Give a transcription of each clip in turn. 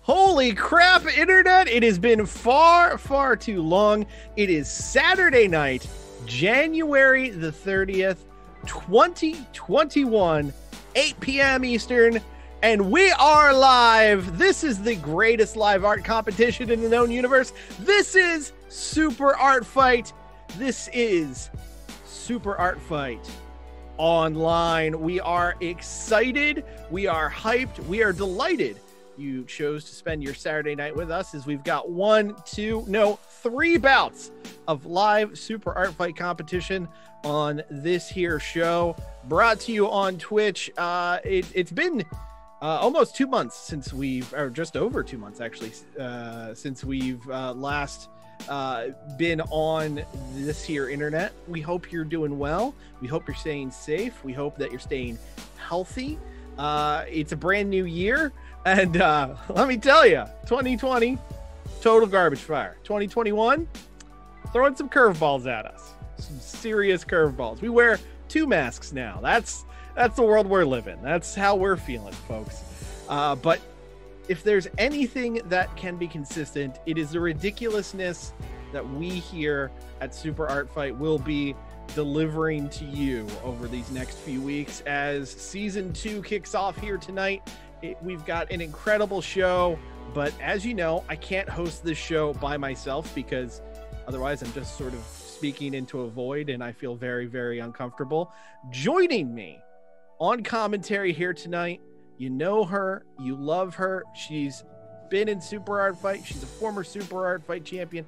Holy crap, Internet. It has been far, far too long. It is Saturday night, January the 30th, 2021, 8 p.m. Eastern, and we are live. This is the greatest live art competition in the known universe. This is Super Art Fight. This is Super Art Fight Online. We are excited. We are hyped. We are delighted you chose to spend your Saturday night with us, as we've got three bouts of live Super Art Fight competition on this here show, brought to you on Twitch. It's been almost 2 months since or just over 2 months actually, since we've last been on this here internet. We hope you're doing well. We hope you're staying safe. We hope that you're staying healthy. It's a brand new year, and let me tell you, 2020, total garbage fire. 2021, throwing some curveballs at us. Some serious curveballs. We wear 2 masks now. That's the world we're living. That's how we're feeling, folks. But if there's anything that can be consistent, it is the ridiculousness that we here at Super Art Fight will be delivering to you over these next few weeks as season 2 kicks off here tonight. We've got an incredible show, but as you know, I can't host this show by myself because otherwise I'm just sort of speaking into a void, and I feel very, very uncomfortable. Joining me on commentary here tonight, you know her, you love her. She's been in Super Art Fight. She's a former Super Art Fight champion.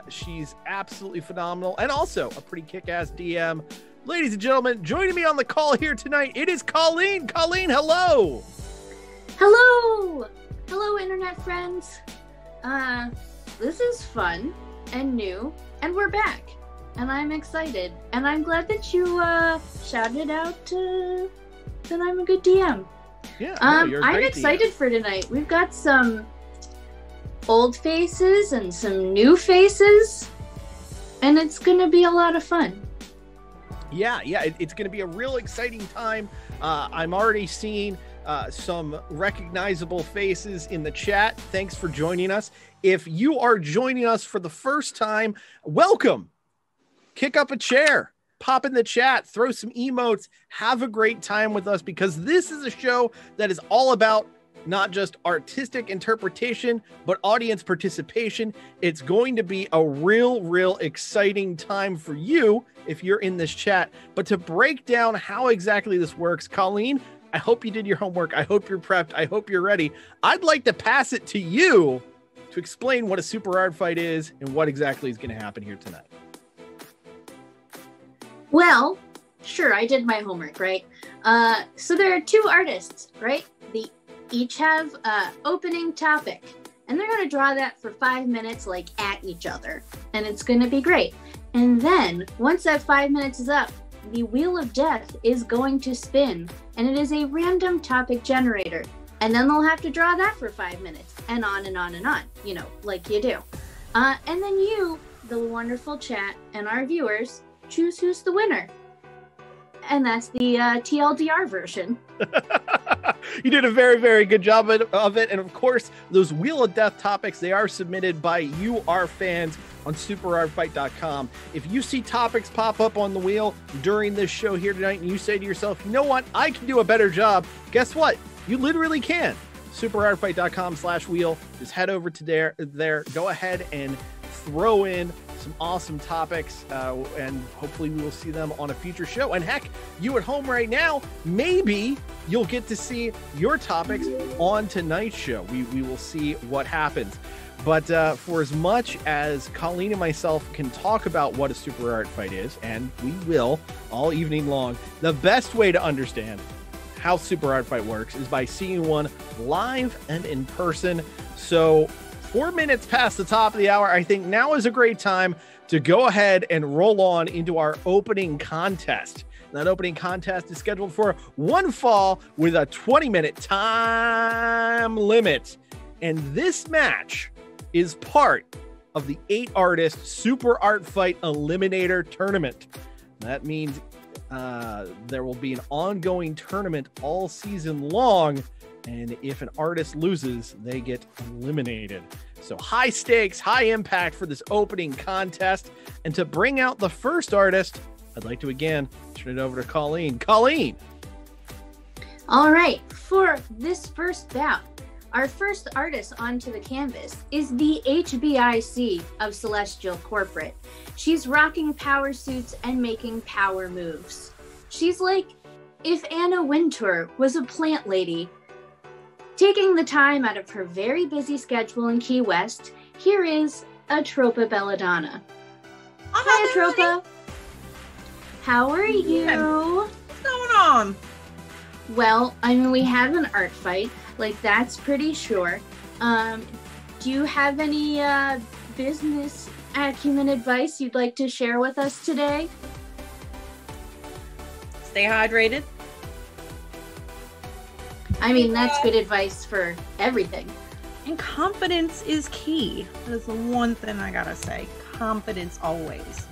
She's absolutely phenomenal, and also a pretty kick-ass DM. Ladies and gentlemen, joining me on the call here tonight, it is Colleen. Colleen, hello. Hello. Hello, internet friends. This is fun and new, and we're back, and I'm excited, and I'm glad that you shouted out that I'm a good DM. Yeah, I'm excited for tonight. We've got some old faces and some new faces, and it's gonna be a lot of fun. Yeah, it's gonna be a real exciting time. I'm already seeing some recognizable faces in the chat. Thanks for joining us. If you are joining us for the first time, welcome. Kick up a chair. Pop in the chat, throw some emotes, have a great time with us, because this is a show that is all about not just artistic interpretation, but audience participation. It's going to be a real exciting time for you if you're in this chat. But to break down how exactly this works, Colleen, I hope you did your homework. I hope you're prepped. I hope you're ready. I'd like to pass it to you to explain what a Super Art Fight is and what exactly is going to happen here tonight. Well, sure, I did my homework, right? So there are 2 artists, right? They each have an opening topic, and they're going to draw that for 5 minutes, like, at each other, and it's going to be great. And then, once that 5 minutes is up, the Wheel of Death is going to spin, and it is a random topic generator, and then they'll have to draw that for 5 minutes, and on and on and on, you know, like you do. And then you, the wonderful chat, and our viewers, choose who's the winner. And that's the TLDR version. You did a very good job of it. And of course, those Wheel of Death topics, they are submitted by you, our fans, on superartfight.com. If you see topics pop up on the wheel during this show here tonight, and you say to yourself, you know what, I can do a better job, guess what? You literally can. superartfight.com/wheel. Just head over to there. Go ahead and throw in some awesome topics, and hopefully we will see them on a future show. And heck, you at home right now, maybe you'll get to see your topics on tonight's show. We will see what happens. But for as much as Colleen and myself can talk about what a Super Art Fight is, and we will all evening long, the best way to understand how Super Art Fight works is by seeing one live and in person. So 4 minutes past the top of the hour, I think now is a great time to go ahead and roll on into our opening contest. That opening contest is scheduled for one fall with a 20-minute time limit. And this match is part of the 8-artist Super Art Fight Eliminator Tournament. That means there will be an ongoing tournament all season long And if an artist loses, they get eliminated. So high stakes, high impact for this opening contest. And to bring out the first artist, I'd like to again turn it over to Colleen. Colleen! All right, for this first bout, our first artist onto the canvas is the HBIC of Celestial Corporate. She's rocking power suits and making power moves. She's like if Anna Wintour was a plant lady. Taking the time out of her very busy schedule in Key West, here is Atropa Belladonna. Hi, Atropa. How are you? What's going on? Well, I mean, we have an art fight. Like, that's pretty sure. Do you have any business acumen advice you'd like to share with us today? Stay hydrated. I mean, that's good advice for everything. And confidence is key. That's the one thing I gotta say. Confidence always.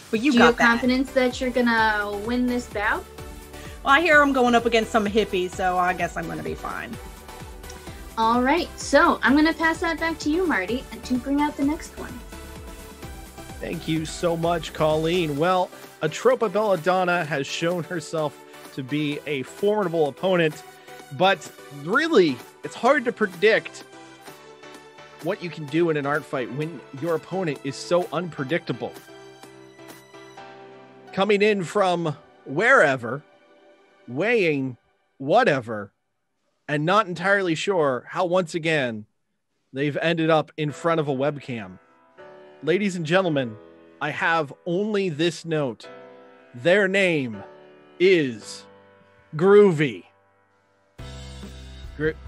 But you Do you got have that. confidence that you're gonna win this bout? Well, I hear I'm going up against some hippies, so I guess I'm gonna be fine. All right, so I'm gonna pass that back to you, Marty, and to bring out the next one. Thank you so much, Colleen. Well, Atropa Belladonna has shown herself to be a formidable opponent, but really, it's hard to predict what you can do in an art fight when your opponent is so unpredictable. Coming in from wherever, weighing whatever, and not entirely sure how once again they've ended up in front of a webcam. Ladies and gentlemen, I have only this note. Their name is Groovy.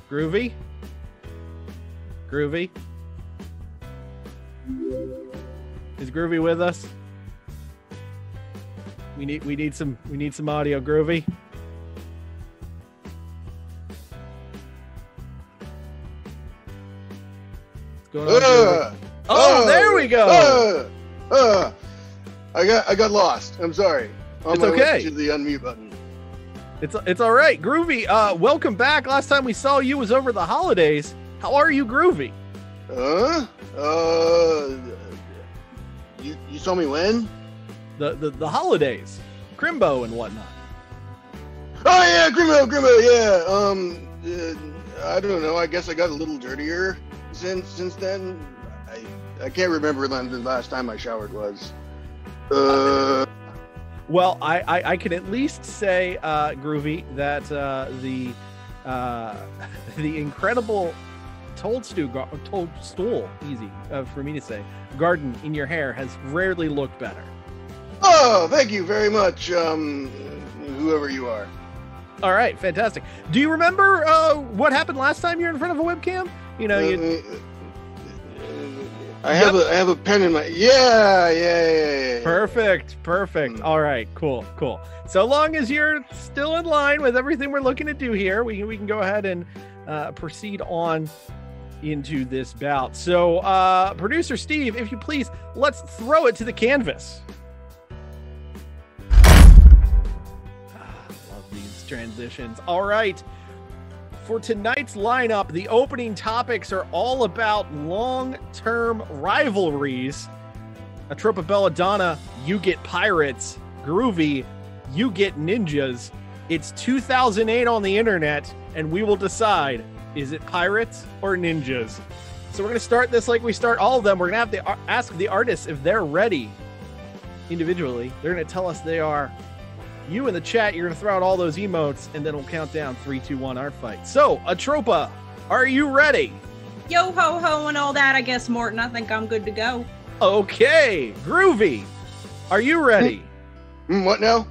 Groovy? Groovy? Is Groovy with us? We need some audio, Groovy. What's going on, Groovy? Oh, there we go. I got lost. I'm sorry. It's okay. To the unmute button. It's all right. Groovy, welcome back. Last time we saw you was over the holidays. How are you, Groovy? You saw me when? The holidays, Crimbo and whatnot. Oh yeah, Grimmo, yeah. I don't know. I guess I got a little dirtier since then. I can't remember when the last time I showered was. Well, I can at least say, Groovy, that the incredible toadstool, easy for me to say, garden in your hair has rarely looked better. Oh, thank you very much, whoever you are. All right, fantastic. Do you remember what happened last time you were in front of a webcam? You know, I have a pen in my yeah. Perfect. All right, cool. So long as you're still in line with everything we're looking to do here, we can go ahead and proceed on into this bout. So, producer Steve, if you please, let's throw it to the canvas. Love these transitions. All right. For tonight's lineup, the opening topics are all about long-term rivalries. Atropa Belladonna, you get pirates. Groovy, you get ninjas. It's 2008 on the internet, and we will decide, is it pirates or ninjas? So we're going to start this like we start all of them. We're going to have to ask the artists if they're ready individually. They're going to tell us they are. You in the chat, you're going to throw out all those emotes, and then we'll count down 3, 2, 1, art fight. So, Atropa, are you ready? Yo ho ho and all that, I guess, Morton. I think I'm good to go. Okay. Groovy, are you ready? What now?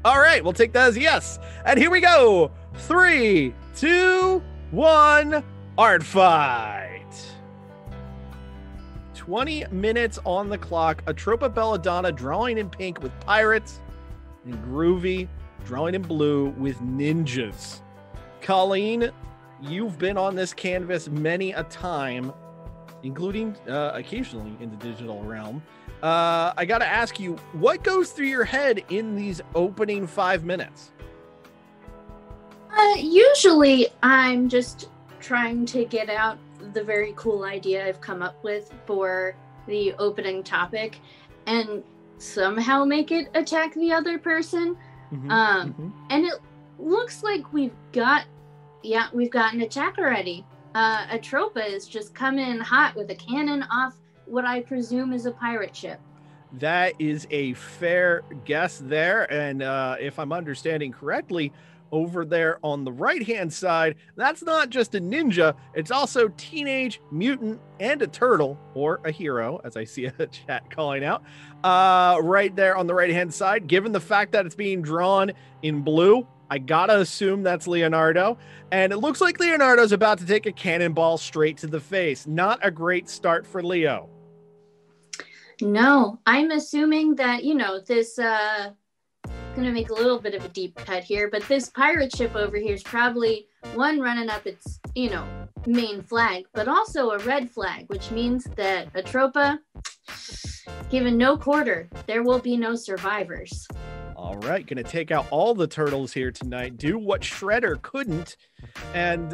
All right, we'll take that as yes. And here we go. 3, 2, 1, art fight. 20 minutes on the clock. Atropa Belladonna drawing in pink with pirates, and Groovy drawing in blue with ninjas. Colleen, you've been on this canvas many a time, including occasionally in the digital realm. I got to ask you, what goes through your head in these opening 5 minutes? Usually I'm just trying to get out the very cool idea I've come up with for the opening topic and somehow make it attack the other person. And it looks like we've got an attack already. Atropa is just coming in hot with a cannon off what I presume is a pirate ship. That is a fair guess there. And if I'm understanding correctly, over there on the right-hand side, that's not just a ninja, it's also Teenage Mutant and a turtle, or a hero, as I see a chat calling out, right there on the right-hand side. Given the fact that it's being drawn in blue, I gotta assume that's Leonardo. And it looks like Leonardo's about to take a cannonball straight to the face. Not a great start for Leo. No, I'm assuming that, this, gonna make a little bit of a deep cut here, but this pirate ship over here is probably one running up its, main flag, but also a red flag, which means that Atropa, given no quarter, there will be no survivors. All right, gonna take out all the turtles here tonight, do what Shredder couldn't, and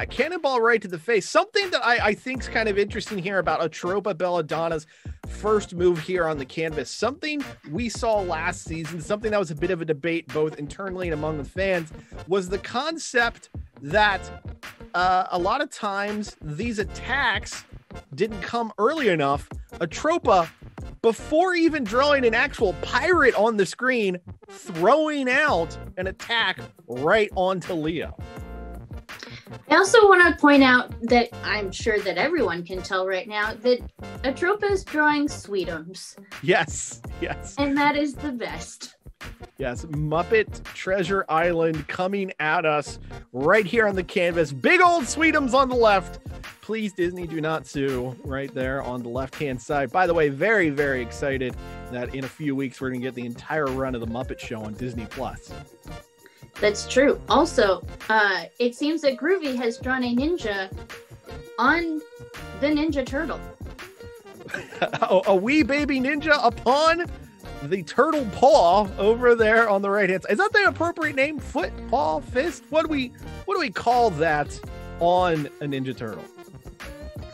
cannonball right to the face. Something that I think is kind of interesting here about Atropa Belladonna's first move here on the canvas, something we saw last season, something that was a bit of a debate both internally and among the fans, was the concept that a lot of times these attacks didn't come early enough. Atropa, before even drawing an actual pirate on the screen, throwing out an attack right onto Leo. I also want to point out that I'm sure that everyone can tell right now that Atropa is drawing Sweetums. Yes. And that is the best. Yes, Muppet Treasure Island coming at us right here on the canvas. Big old Sweetums on the left. Please, Disney, do not sue, right there on the left-hand side. By the way, very, very excited that in a few weeks we're going to get the entire run of the Muppet Show on Disney+. That's true. Also, it seems that Groovy has drawn a ninja on the Ninja Turtle. A wee baby ninja upon the turtle paw over there on the right hand side. Is that the appropriate name? Foot, paw, fist? What do we call that on a Ninja Turtle?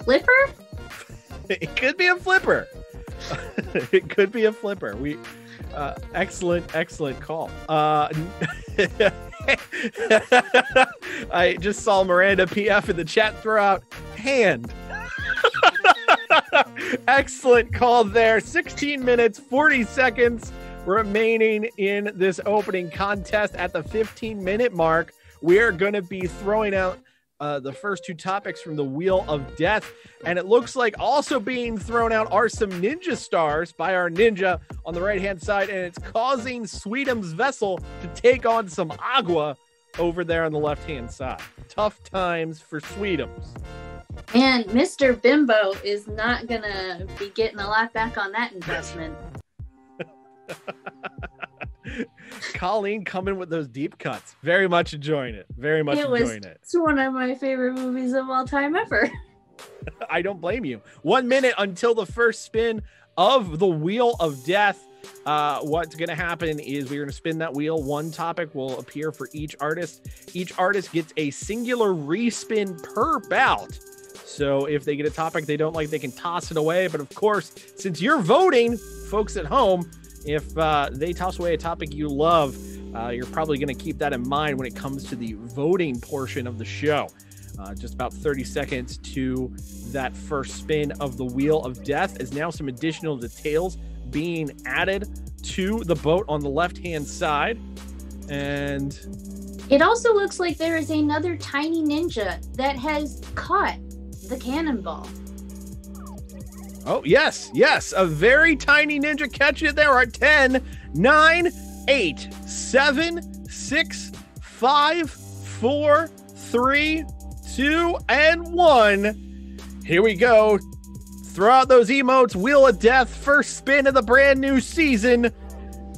Flipper? It could be a flipper. It could be a flipper. Excellent call. I just saw Miranda PF in the chat throw out hand. Excellent call there. 16 minutes, 40 seconds remaining in this opening contest. At the 15-minute mark, we're going to be throwing out the first two topics from the Wheel of Death. And it looks like also being thrown out are some ninja stars by our ninja on the right-hand side. And it's causing Sweetum's vessel to take on some agua over there on the left-hand side. Tough times for Sweetums. And Mr. Bimbo is not going to be getting a lot back on that investment. Colleen coming with those deep cuts. Very much enjoying it. It's one of my favorite movies of all time ever. I don't blame you. 1 minute until the first spin of the Wheel of Death. What's going to happen is we're going to spin that wheel. One topic will appear for each artist. Each artist gets a singular respin per bout. So if they get a topic they don't like, they can toss it away. But of course, since you're voting, folks at home, if they toss away a topic you love, you're probably going to keep that in mind when it comes to the voting portion of the show. Just about 30 seconds to that first spin of the Wheel of Death, as now some additional details being added to the boat on the left-hand side. And it also looks like there is another tiny ninja that has caught the cannonball. Oh, yes. A very tiny ninja catching it there at 10, 9, 8, 7, 6, 5, 4, 3, 2, and 1. Here we go. Throw out those emotes. Wheel of Death, first spin of the brand new season.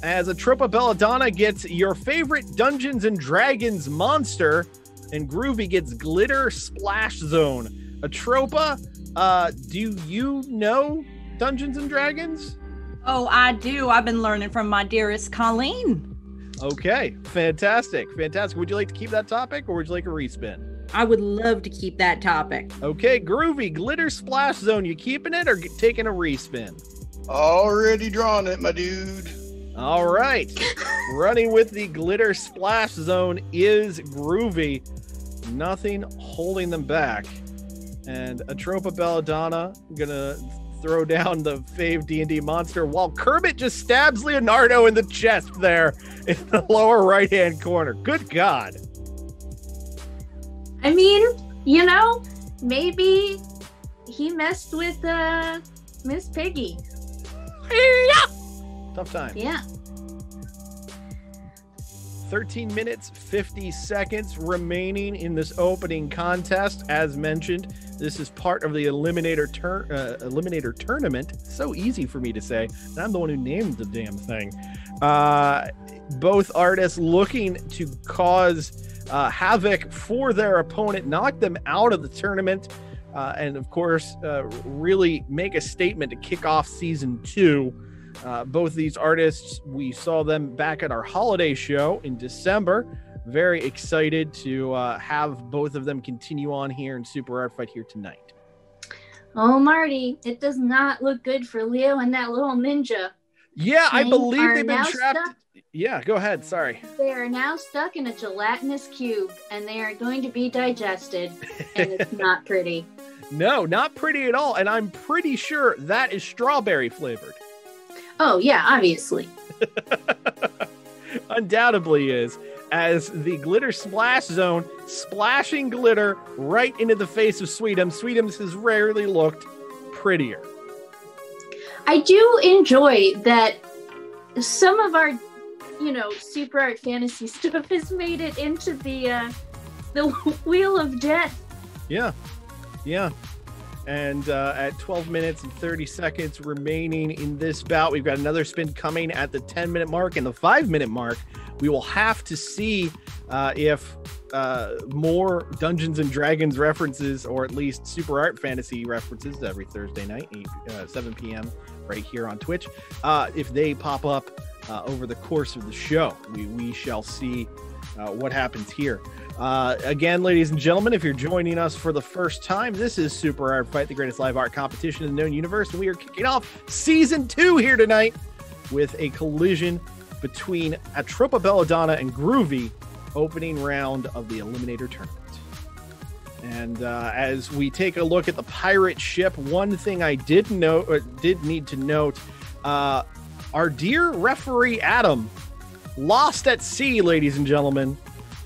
As Atropa Belladonna gets your favorite Dungeons and Dragons monster, and Groovy gets Glitter Splash Zone. Atropa, do you know Dungeons and Dragons? Oh, I do. I've been learning from my dearest Colleen. Okay, fantastic. Would you like to keep that topic, or would you like a respin? I would love to keep that topic. Okay, Groovy, glitter splash zone. You keeping it or taking a respin? Already drawn it, my dude. All right. Running with the glitter splash zone is Groovy. Nothing holding them back. And Atropa Belladonna gonna throw down the fave D&D monster while Kermit just stabs Leonardo in the chest there in the lower right-hand corner. Good God. I mean, maybe he messed with Miss Piggy. Tough time. Yeah. 13 minutes, 50 seconds remaining in this opening contest. As mentioned, this is part of the Eliminator Tournament. So easy for me to say. And I'm the one who named the damn thing. Both artists looking to cause havoc for their opponent, knock them out of the tournament, and of course, really make a statement to kick off season 2. Both these artists, we saw them back at our holiday show in December. Very excited to have both of them continue on here in Super Art Fight here tonight. Oh, Marty, it does not look good for Leo and that little ninja. Yeah, I believe are they've been now trapped. stuck- Yeah, go ahead. Sorry. They are now stuck in a gelatinous cube, and they are going to be digested, and it's not pretty. No, not pretty at all. And I'm pretty sure that is strawberry flavored. Oh, yeah, obviously. Undoubtedly is, as the glitter splash zone splashing glitter right into the face of Sweetums. Sweetums has rarely looked prettier. I do enjoy that some of our, super art fantasy stuff has made it into the Wheel of Death. Yeah. And at 12 minutes and 30 seconds remaining in this bout, we've got another spin coming at the 10-minute mark and the 5-minute mark. We will have to see if more Dungeons and Dragons references, or at least Super Art Fantasy references every Thursday night, 7 p.m. right here on Twitch, if they pop up over the course of the show. We shall see what happens here. Again, ladies and gentlemen, if you're joining us for the first time, this is Super Art Fight, the greatest live art competition in the known universe, and we are kicking off season 2 here tonight with a collision between Atropa Belladonna and Groovy, opening round of the Eliminator Tournament. And as we take a look at the pirate ship, one thing I did need to note, our dear referee Adam lost at sea, ladies and gentlemen.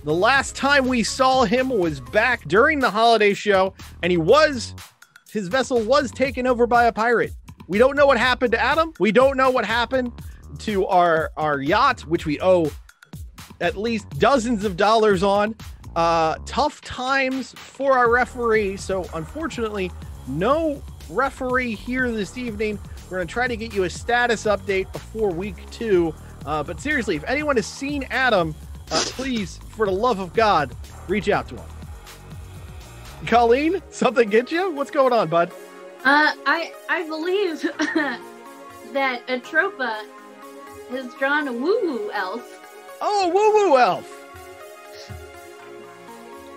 The last time we saw him was back during the holiday show, and his vessel was taken over by a pirate. We don't know what happened to Adam. We don't know what happened to our yacht, which we owe at least dozens of dollars on. Tough times for our referee. So unfortunately, no referee here this evening. We're going to try to get you a status update before week 2. But seriously, if anyone has seen Adam, please, for the love of God, reach out to him. Colleen, something get you? What's going on, bud? I believe that Atropa has drawn a woo-woo elf. Oh, woo-woo elf!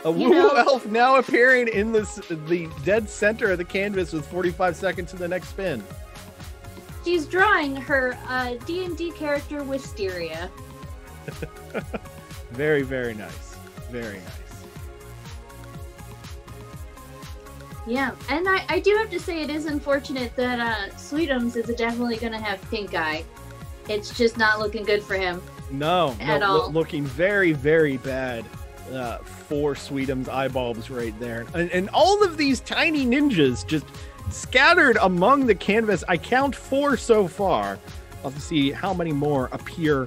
A woo-woo elf now appearing in the dead center of the canvas with 45 seconds to the next spin. She's drawing her D&D character Wisteria. Very, very nice. Very nice. Yeah, and I do have to say it is unfortunate that Sweetums is definitely going to have pink eye. It's just not looking good for him. No, at all. Looking very, very bad for Sweetums' eyeballs right there. And all of these tiny ninjas just scattered among the canvas. I count 4 so far. I'll have to see how many more appear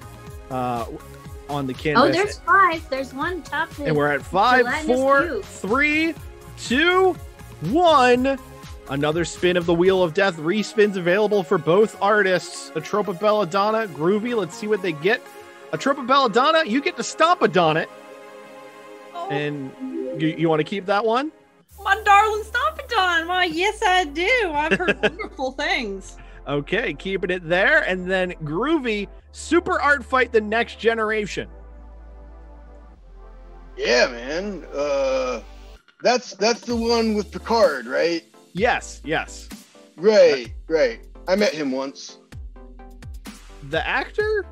on the canvas. Oh, there's 5. There's one top. And we're at 5, 4, 3, 2, 1. Another spin of the Wheel of Death. Respins available for both artists. Atropa Belladonna, Groovy. Let's see what they get. Atropa Belladonna, you get to stomp a Donut. Oh. And you want to keep that one? My darling Stompidon. Why, yes, I do. I've heard wonderful things. Okay, keeping it there. And then Groovy, Super Art Fight the Next Generation. Yeah, man. That's the one with Picard, right? Yes. Right. I met him once. The actor?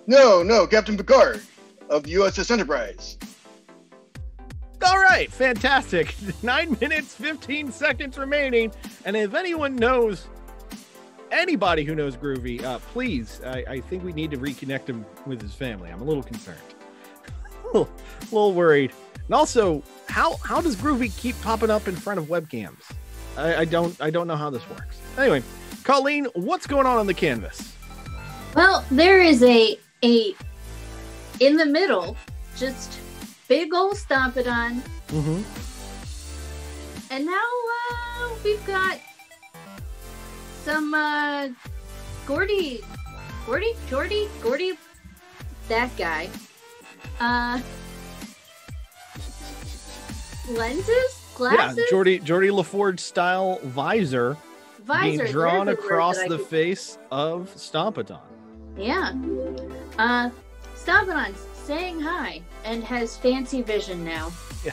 No, Captain Picard of the USS Enterprise. All right, fantastic. 9 minutes, 15 seconds remaining. And if anyone knows, anybody who knows Groovy, please, I think we need to reconnect him with his family. I'm a little concerned. A little worried. And also, how does Groovy keep popping up in front of webcams? I don't know how this works. Anyway, Colleen, what's going on the canvas? Well, there is a in the middle, just big old Stompidon. Mm-hmm. And now we've got some Gordy, that guy. Lenses? Glasses? Yeah, Geordie LaForge style visor being drawn across the face of Stompidon. Yeah. Stompidon's saying hi and has fancy vision now. Yeah.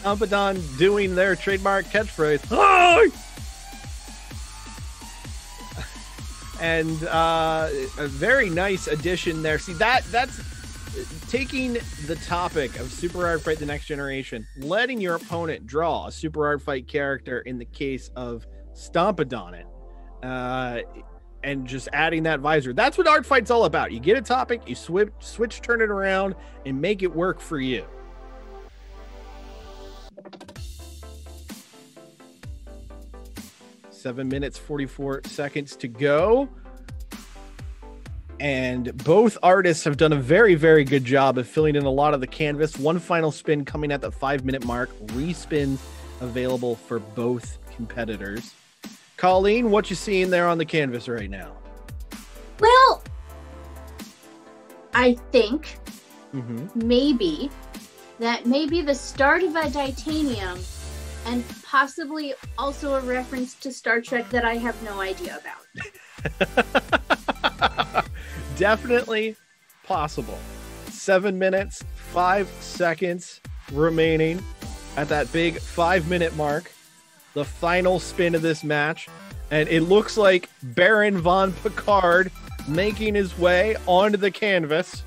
Stompidon doing their trademark catchphrase. Hi! And a very nice addition there. See, that's taking the topic of Super Art Fight the Next Generation, letting your opponent draw a Super Art Fight character in the case of Stompidon and just adding that visor. That's what Art Fight's all about. You get a topic, you switch, turn it around, and make it work for you. Seven minutes, 44 seconds to go. And both artists have done a very, very good job of filling in a lot of the canvas. One final spin coming at the 5-minute mark. Respins available for both competitors. Colleen, what you seeing there on the canvas right now? Well, I think maybe the start of a Titanium, and possibly also a reference to Star Trek that I have no idea about. Definitely possible. 7 minutes, 5 seconds remaining at that big 5-minute mark. The final spin of this match. And it looks like Baron von Picard making his way onto the canvas.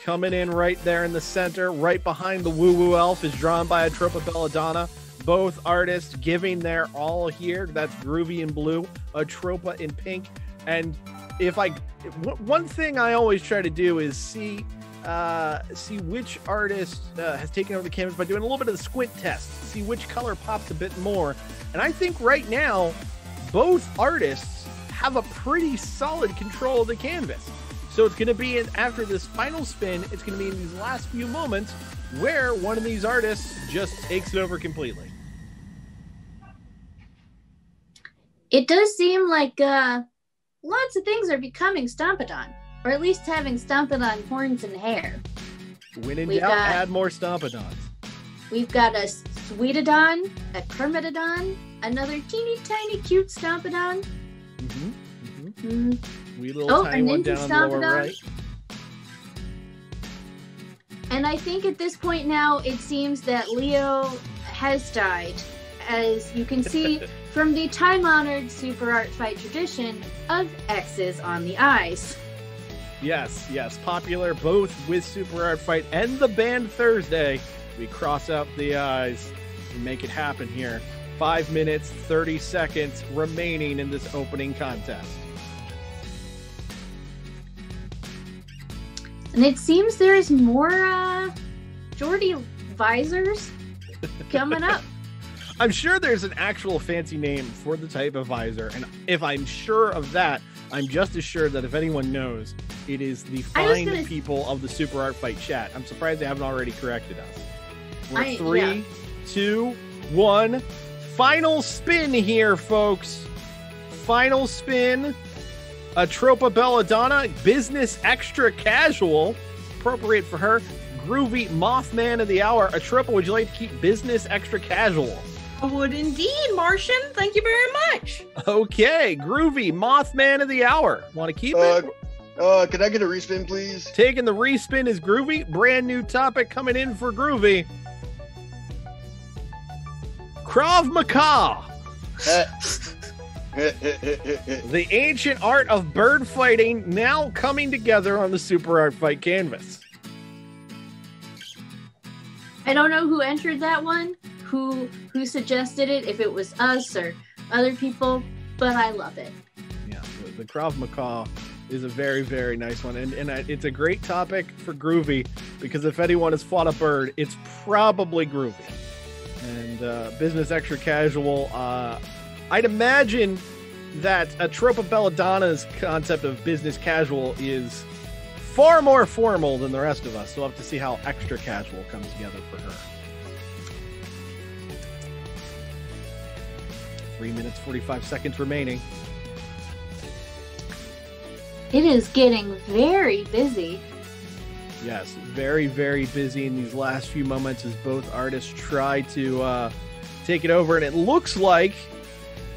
Coming in right there in the center, right behind the Woo-Woo Elf is drawn by Atropa Belladonna. Both artists giving their all here. That's Groovy in blue, Atropa in pink. And one thing I always try to do is see which artist has taken over the canvas by doing a little bit of the squint test, see which color pops a bit more. And I think right now, both artists have a pretty solid control of the canvas. So it's going to be after this final spin, it's going to be in these last few moments where one of these artists just takes it over completely. It does seem like lots of things are becoming Stompidon, or at least having Stompidon horns and hair. When in doubt, add more Stompidons. We've got a Sweetodon, a Kermitodon, another teeny tiny cute Stompidon. Wee little tiny one down the lower right. And I think at this point now, it seems that Leo has died, as you can see from the time-honored Super Art Fight tradition of X's on the eyes. Yes, popular both with Super Art Fight and the band Thursday. We cross out the eyes and make it happen here. 5 minutes, 30 seconds remaining in this opening contest. And it seems there's more Geordie visors coming up. I'm sure there's an actual fancy name for the type of visor, and if I'm sure of that, I'm just as sure that if anyone knows, it is the fine people of the Super Art Fight chat. I'm surprised they haven't already corrected us. We're 3, 2, 1. Final spin here, folks. Final spin. Atropa Belladonna, business extra casual. Appropriate for her. Groovy Mothman of the hour. Atropa, would you like to keep business extra casual? I would indeed, Martian. Thank you very much. Okay, Groovy, Mothman of the Hour. Want to keep it? Can I get a respin, please? Taking the respin is Groovy. Brand new topic coming in for Groovy. Krav Maga. The ancient art of bird fighting now coming together on the Super Art Fight canvas. I don't know who entered that one, who suggested it, if it was us or other people, but I love it. Yeah, the Krav Maga is a very, very nice one. And it's a great topic for Groovy, because if anyone has fought a bird, it's probably Groovy. And Business Extra Casual, I'd imagine that a Tropa Belladonna's concept of business casual is far more formal than the rest of us. So we'll have to see how extra casual comes together for her. 3 minutes, 45 seconds remaining. It is getting very busy. Yes, very, very busy in these last few moments as both artists try to take it over. And it looks like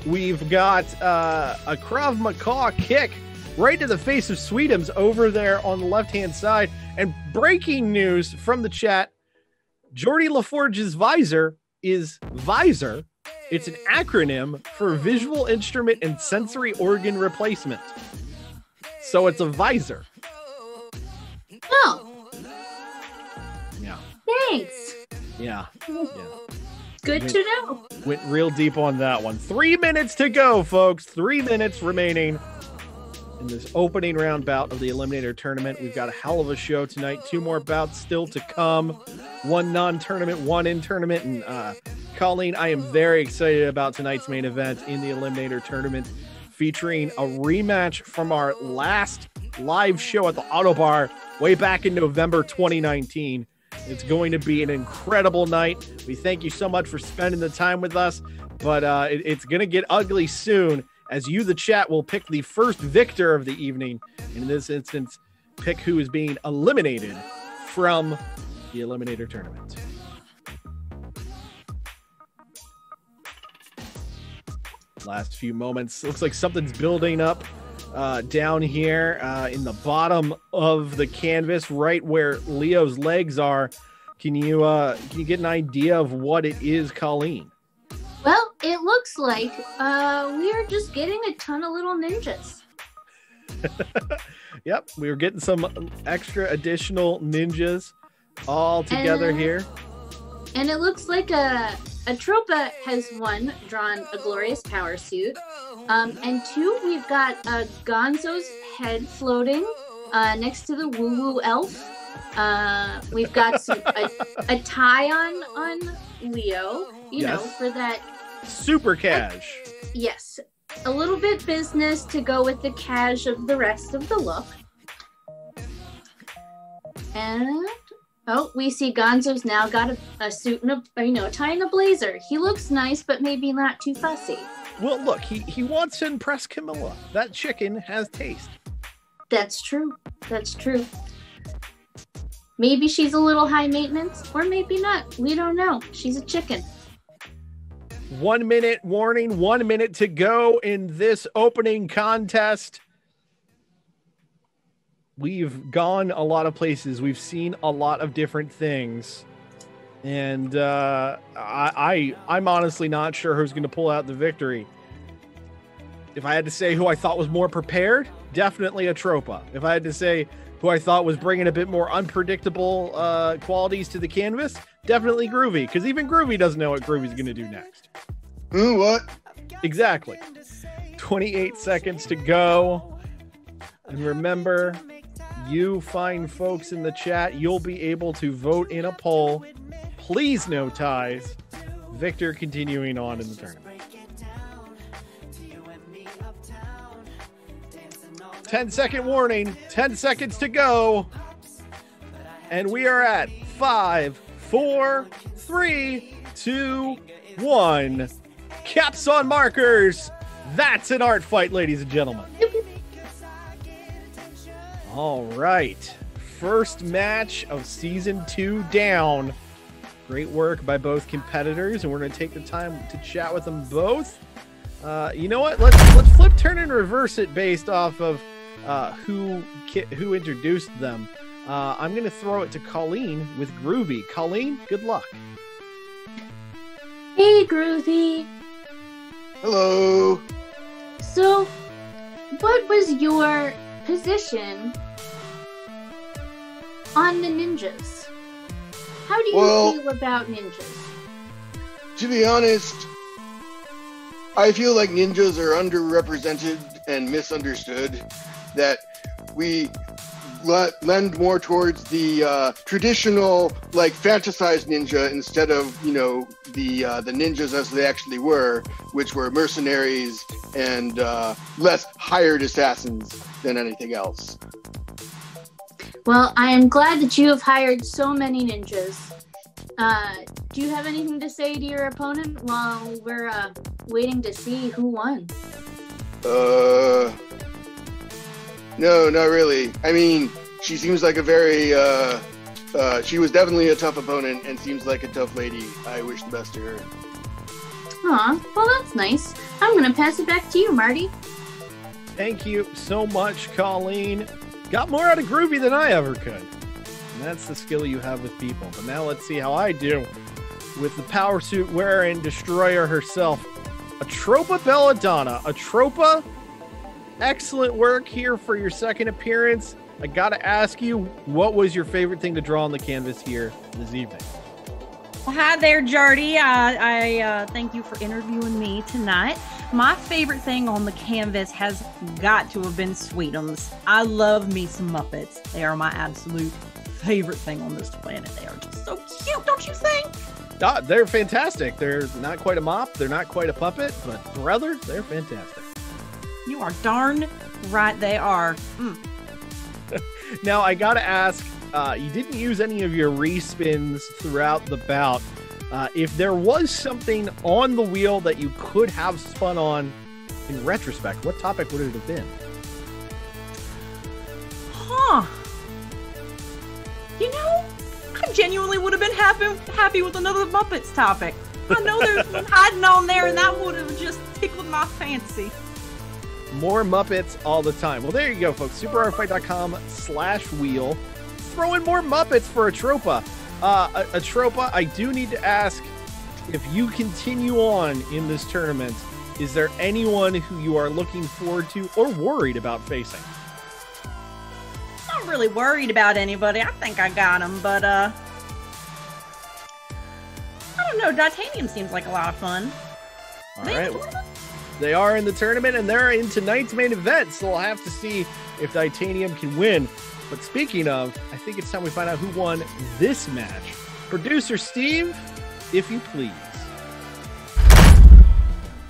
we've got a Krav Maga kick right to the face of Sweetums over there on the left-hand side. And breaking news from the chat, Geordie LaForge's visor is VISOR. It's an acronym for Visual Instrument and Sensory Organ Replacement. So it's a visor. Oh. Yeah. Thanks. Yeah. Good to know. Went real deep on that one. 3 minutes to go, folks. 3 minutes remaining in this opening round bout of the Eliminator Tournament. We've got a hell of a show tonight. 2 more bouts still to come. 1 non-tournament, 1 in tournament. And Colleen, I am very excited about tonight's main event in the Eliminator Tournament, featuring a rematch from our last live show at the Auto Bar way back in November 2019. It's going to be an incredible night. We thank you so much for spending the time with us, but it's going to get ugly soon, as you, the chat, will pick the first victor of the evening. In this instance, pick who is being eliminated from the Eliminator Tournament. Last few moments. Looks like something's building up down here in the bottom of the canvas, right where Leo's legs are. Can you get an idea of what it is, Colleen? Well, it looks like we are just getting a ton of little ninjas. Yep, we were getting some extra additional ninjas all together here. And it looks like a Tropa has one drawn a glorious power suit. And 2, we've got Gonzo's head floating next to the woo-woo elf. We've got a tie on Leo, you know, for that super cash. Yes. A little bit business to go with the cash of the rest of the look. And we see Gonzo's now got a suit and a tie and a blazer. He looks nice, but maybe not too fussy. Well, look, he wants to impress Camilla. That chicken has taste. That's true. That's true. Maybe she's a little high maintenance, or maybe not. We don't know. She's a chicken. 1 minute warning, 1 minute to go in this opening contest. We've gone a lot of places. We've seen a lot of different things. And I'm honestly not sure who's going to pull out the victory. If I had to say who I thought was more prepared, definitely a Tropa. If I had to say who I thought was bringing a bit more unpredictable qualities to the canvas, definitely Groovy. Because even Groovy doesn't know what Groovy's going to do next. What? Exactly. 28 seconds to go. And remember, you fine folks in the chat, you'll be able to vote in a poll. Please no ties. Victor continuing on in the tournament. 10-second warning, 10 seconds to go. And we are at 5, 4, 3, 2, 1. Caps on markers. That's an art fight, ladies and gentlemen. All right. First match of season 2 down. Great work by both competitors, and we're going to take the time to chat with them both. You know what? Let's flip, turn, and reverse it based off of who introduced them. I'm going to throw it to Colleen with Groovy. Colleen, good luck. Hey, Groovy. Hello. So, what was your position on the ninjas? How do you feel about ninjas? To be honest, I feel like ninjas are underrepresented and misunderstood. That we lend more towards the traditional, like, fantasized ninja instead of, you know, the ninjas as they actually were, which were mercenaries and less hired assassins than anything else. Well, I am glad that you have hired so many ninjas. Do you have anything to say to your opponent while we're waiting to see who won? No, not really. I mean, she seems like a very, she was definitely a tough opponent and seems like a tough lady. I wish the best to her. Aw, well, that's nice. I'm gonna pass it back to you, Marty. Thank you so much, Colleen. Got more out of Groovy than I ever could. And that's the skill you have with people. But now let's see how I do with the power suit wearing destroyer herself, Atropa Belladonna. Atropa, excellent work here for your second appearance. I gotta ask you, what was your favorite thing to draw on the canvas here this evening? Well, hi there, Jardy. I thank you for interviewing me tonight. My favorite thing on the canvas has got to have been Sweetums. I love me some Muppets. They are my absolute favorite thing on this planet. They are just so cute, don't you think? They're fantastic. They're not quite a mop. They're not quite a puppet, but brother, they're fantastic. You are darn right they are. Now, I gotta ask, you didn't use any of your respins throughout the bout. If there was something on the wheel that you could have spun on in retrospect, what topic would it have been? Huh. You know, I genuinely would have been happy with another Muppets topic. I know there's one hiding on there, and that would have just tickled my fancy. More Muppets all the time. Well, there you go, folks. SuperArtfight.com/wheel. Throw in more Muppets for Atropa. Atropa, I do need to ask, if you continue on in this tournament, is there anyone who you are looking forward to or worried about facing? Not really worried about anybody. I think I got him, but I don't know. Titanium seems like a lot of fun. All right. They are in the tournament, and they're in tonight's main event, so we'll have to see if Titanium can win. But speaking of, I think it's time we find out who won this match. Producer Steve, if you please.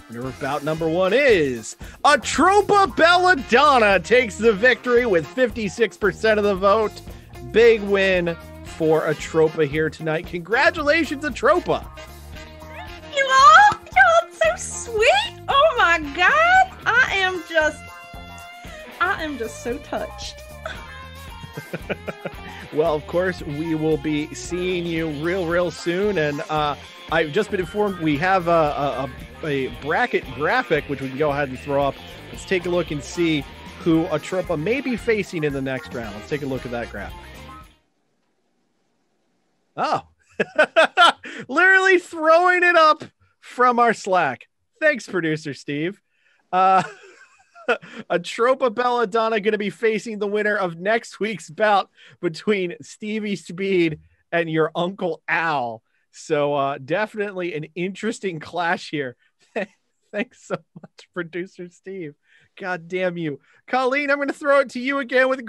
Winner of bout number one is Atropa Belladonna takes the victory with 56% of the vote. Big win for Atropa here tonight. Congratulations, Atropa. You all? Y'all so sweet. Oh my God. I am just so touched. Well, of course, we will be seeing you real soon. And I've just been informed we have a bracket graphic, which we can go ahead and throw up. Let's take a look and see who Atropa may be facing in the next round. Let's take a look at that graphic. Oh, literally throwing it up from our Slack. Thanks, producer Steve. Atropa Belladonna going to be facing the winner of next week's bout between Stevie Speed and your Uncle Al. So definitely an interesting clash here. Thanks so much, producer Steve. God damn you. Colleen, I'm going to throw it to you again with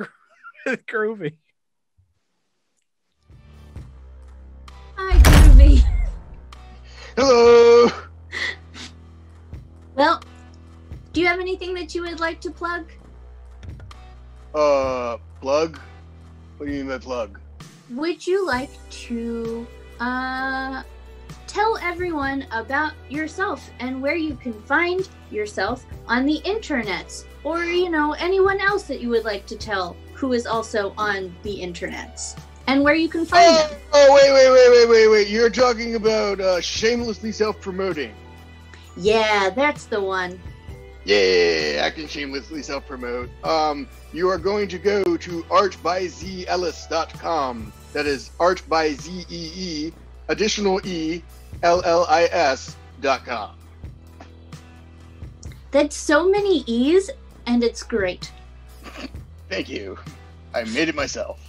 Groovy. Hi, Groovy. Hello. Well, do you have anything that you would like to plug? Plug? What do you mean by plug? Would you like to tell everyone about yourself and where you can find yourself on the internets, or anyone else that you would like to tell who is also on the internets? and where you can find them. Wait. You're talking about shamelessly self-promoting. Yeah, that's the one. Yeah, I can shamelessly self-promote. You are going to go to artbyzellis.com. That is art by Z-E-E, additional E, L-L-I-S.com. That's so many E's, and it's great. Thank you. I made it myself.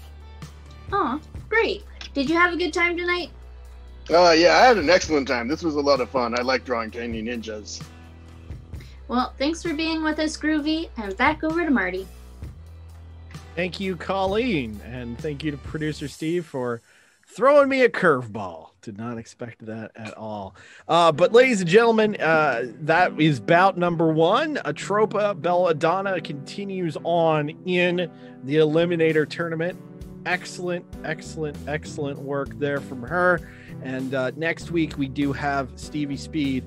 Oh, great. Did you have a good time tonight? Yeah, I had an excellent time. This was a lot of fun. I like drawing tiny ninjas. Well, thanks for being with us, Groovy, and back over to Marty. Thank you, Colleen, and thank you to producer Steve for throwing me a curveball. Did not expect that at all. But ladies and gentlemen, that is bout number one. Atropa Belladonna continues on in the Eliminator tournament. Excellent work there from her. And next week we do have Stevie Speed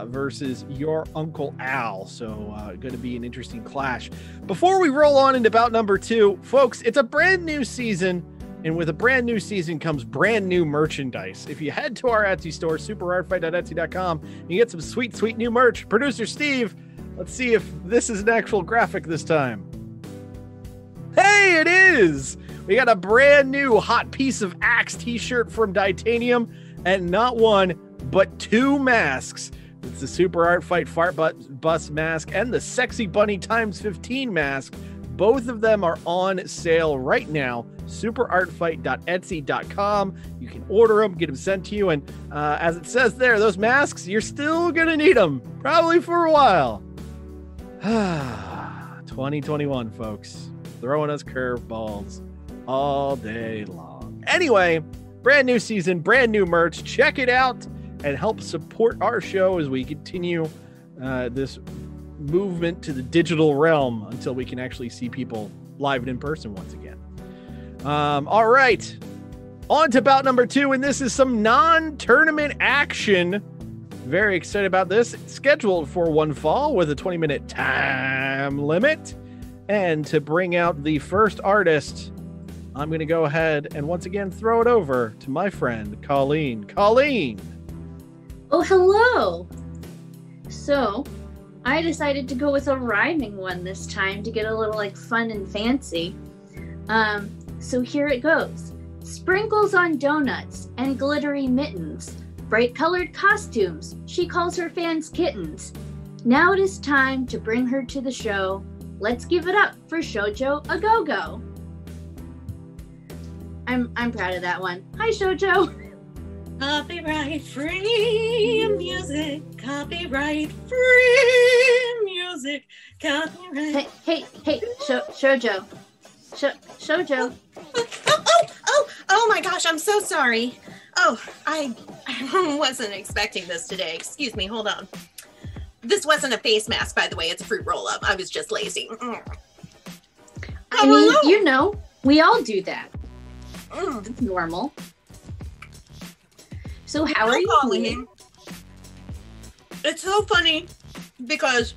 versus your Uncle Al. So going to be an interesting clash. Before we roll on into bout number two, folks, it's a brand new season. And with a brand new season comes brand new merchandise. If you head to our Etsy store, superartfight.etsy.com, you get some sweet new merch. Producer Steve, let's see if this is an actual graphic this time. Hey, it is! We got a brand new hot piece of Axe t-shirt from Titanium, and not one, but two masks. It's the Super Art Fight Fart Bus mask and the Sexy Bunny x15 mask. Both of them are on sale right now. superartfight.etsy.com. You can order them, get them sent to you, and as it says there, those masks, you're still gonna need them, probably for a while. 2021, folks, throwing us curveballs all day long. Anyway, brand new season, brand new merch. Check it out and help support our show as we continue this movement to the digital realm until we can actually see people live and in person once again. All right, on to bout number two, and this is some non-tournament action. Very excited about this. It's scheduled for one fall with a 20-minute time limit. And to bring out the first artist, I'm going to go ahead and once again throw it over to my friend Colleen. Colleen! Oh, hello! So, I decided to go with a rhyming one this time to get a little fun and fancy. So here it goes. Sprinkles on donuts and glittery mittens, bright colored costumes, she calls her fans kittens. Now it is time to bring her to the show. Let's give it up for Shoujo A Go-Go. I'm proud of that one. Hi, Shoujo. Copyright free music. Copyright free music. Copyright. Hey, Shoujo. Shoujo. Oh my gosh, I'm so sorry. Oh, I wasn't expecting this today. Excuse me, hold on. This wasn't a face mask, by the way. It's a fruit roll-up. I was just lazy. I mean, you know, we all do that. It's normal. So how are you doing? It's so funny because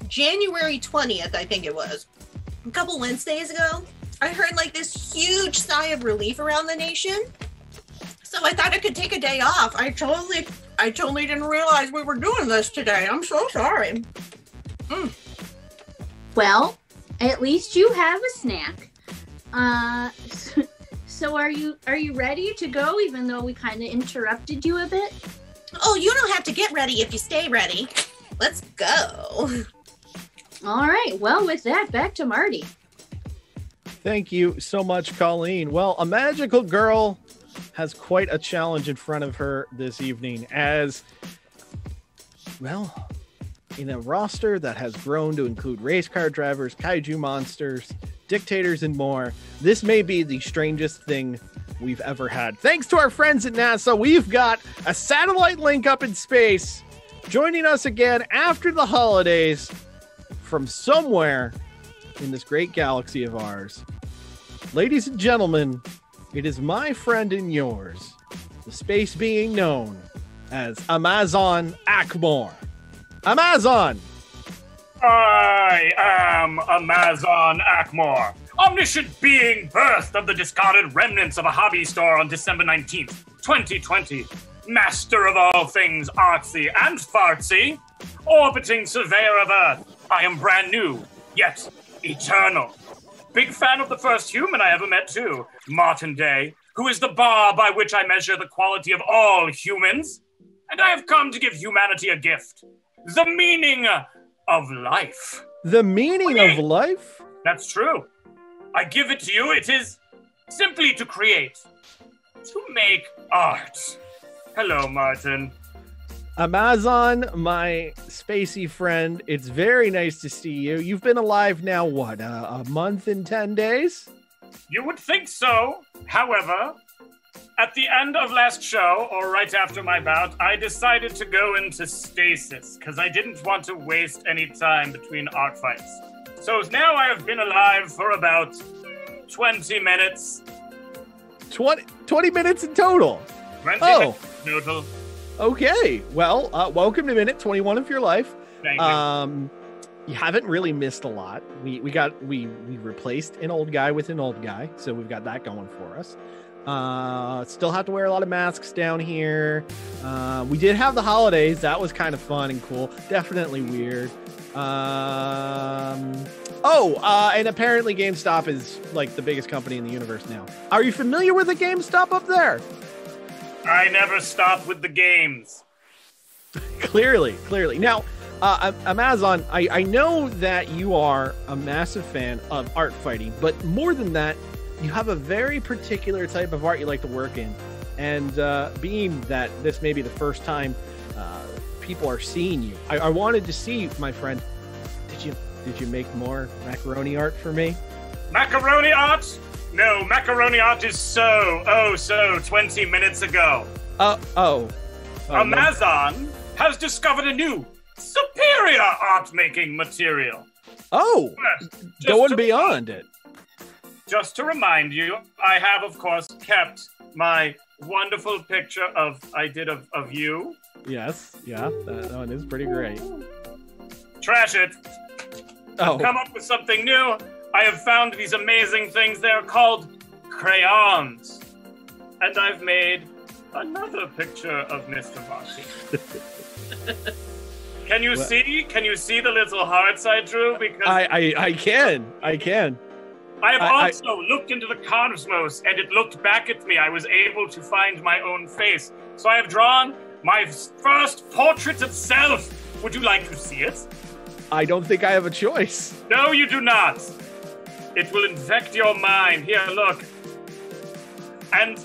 January 20th, I think it was, a couple Wednesdays ago, I heard this huge sigh of relief around the nation. So I thought I could take a day off. I totally didn't realize we were doing this today. I'm so sorry. Well, at least you have a snack. So are you ready to go, even though we kind of interrupted you a bit? Oh, you don't have to get ready if you stay ready. Let's go. All right. Well, with that, back to Marty. Thank you so much, Colleen. Well, a magical girl has quite a challenge in front of her this evening as, well, in a roster that has grown to include race car drivers, kaiju monsters, dictators, and more, this may be the strangest thing we've ever had. Thanks to our friends at NASA, we've got a satellite link up in space joining us again after the holidays from somewhere in this great galaxy of ours. Ladies and gentlemen, it is my friend and yours, the space being known as Amazon Akmore. Amazon! I am Amazon Akmor, omniscient being birthed of the discarded remnants of a hobby store on December 19th, 2020. Master of all things artsy and fartsy, orbiting surveyor of Earth. I am brand new, yet eternal. Big fan of the first human I ever met too, Martin Day, who is the bar by which I measure the quality of all humans. And I have come to give humanity a gift. The meaning of life. The meaning of life? That's true. I give it to you. It is simply to create, to make art. Hello, Martin. Amazon, my spacey friend, it's very nice to see you. You've been alive now, what, a month and 10 days? You would think so. However, at the end of last show, or right after my bout, I decided to go into stasis because I didn't want to waste any time between art fights. So now I have been alive for about 20 minutes. 20 minutes in total? 20 minutes total. Okay. Well, welcome to minute 21 of your life. Thank you. You haven't really missed a lot. We replaced an old guy with an old guy, so we've got that going for us. Still have to wear a lot of masks down here. We did have the holidays. That was kind of fun and cool. Definitely weird. And apparently GameStop is like the biggest company in the universe now. Are you familiar with the GameStop up there? I never stop with the games. Clearly. Now, Amazon, I know that you are a massive fan of art fighting, but more than that, you have a very particular type of art you like to work in. And being that this may be the first time people are seeing you, I wanted to see, my friend, did you make more macaroni art for me? Macaroni art? No, macaroni art is so 20 minutes ago. Amazon has discovered a new, superior art-making material. Oh, going beyond it. Just to remind you, I have, of course, kept my wonderful picture of you. Yes, yeah, that one is pretty great. Trash it. I've come up with something new. I have found these amazing things. They're called crayons. And I've made another picture of Mr. Marty. Can you see? Can you see the little hearts I drew? Because I can. I have also looked into the cosmos, and it looked back at me. I was able to find my own face. So I have drawn my first portrait of self. Would you like to see it? I don't think I have a choice. No, you do not. It will infect your mind. Here, look. And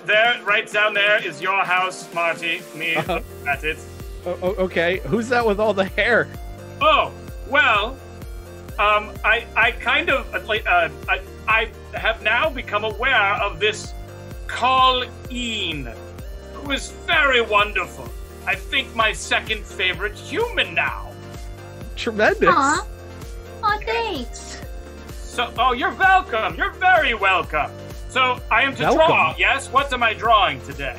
there, right down there is your house, Marty. Me, at it. Okay. Who's that with all the hair? Oh, well, I kind of, I have now become aware of this Colleen, who is very wonderful. I think my second favorite human now. Tremendous. Aw, thanks. So, you're welcome. You're very welcome. So, I am to draw, yes? What am I drawing today?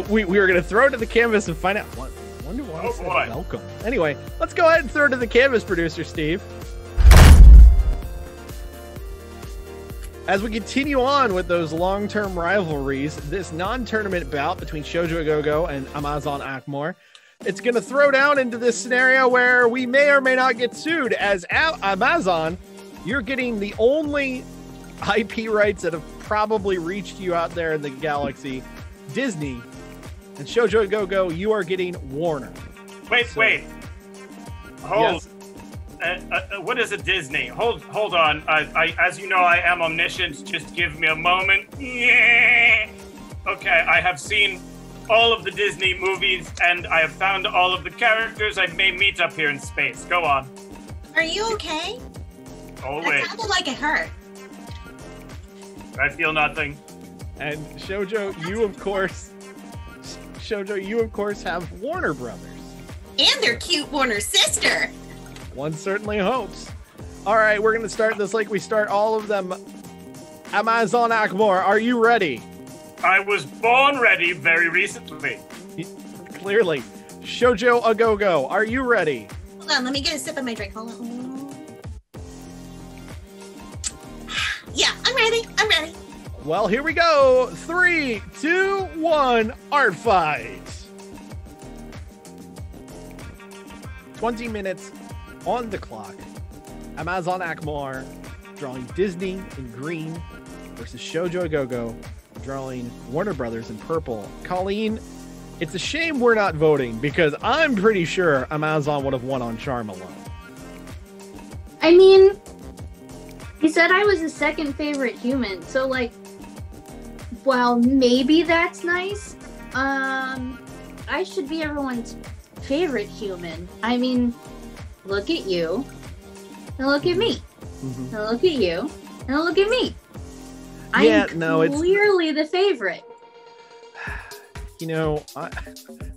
We were going to throw it to the canvas and find out. Wonder why I said welcome. Anyway, let's go ahead and throw it to the canvas, producer Steve. As we continue on with those long-term rivalries, this non-tournament bout between Shoujo Go-Go and Amazon Akmor, it's going to throw down into this scenario where we may or may not get sued. As Amazon, you're getting the only IP rights that have probably reached you out there in the galaxy, Disney. And Shoujo Go-Go, you are getting Warner. Wait. Hold. Yes. What is a Disney? Hold on. I as you know, I am omniscient. Just give me a moment. Yeah. Okay, I have seen all of the Disney movies, and I have found all of the characters I may meet up here in space. Go on. Are you okay? Always. That sounded like it hurt. I feel nothing. And Shoujo, you of course have Warner Brothers. And their cute Warner sister. One certainly hopes. All right, we're going to start this like we start all of them. Amazon Akmor, are you ready? I was born ready very recently. Clearly. Shoujo Agogo, are you ready? Hold on, let me get a sip of my drink. Hold on. Yeah, I'm ready. I'm ready. Well, here we go. 3, 2, 1, art fight. 20 minutes on the clock. Amazon Akmar drawing Disney in green versus Shoujo Go-Go drawing Warner Brothers in purple. Colleen, it's a shame we're not voting because I'm pretty sure Amazon would have won on charm alone. I mean, he said I was his second favorite human, so like, well, maybe that's nice. I should be everyone's favorite human. I mean, look at you, and look at me, and look at you, and look at me. Yeah, I'm no, it's clearly the favorite. You know,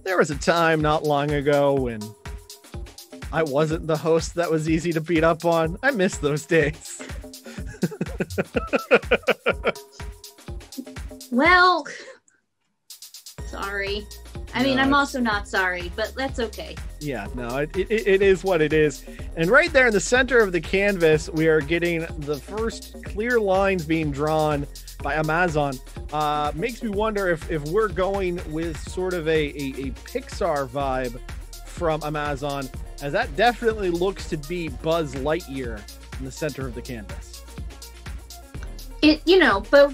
there was a time not long ago when I wasn't the host that was easy to beat up on. I miss those days. Well, sorry. I mean, I'm also not sorry, but that's okay. Yeah, no, it is what it is. And right there in the center of the canvas, we are getting the first clear lines being drawn by Amazon. Makes me wonder if we're going with sort of a Pixar vibe from Amazon, as that definitely looks to be Buzz Lightyear in the center of the canvas. But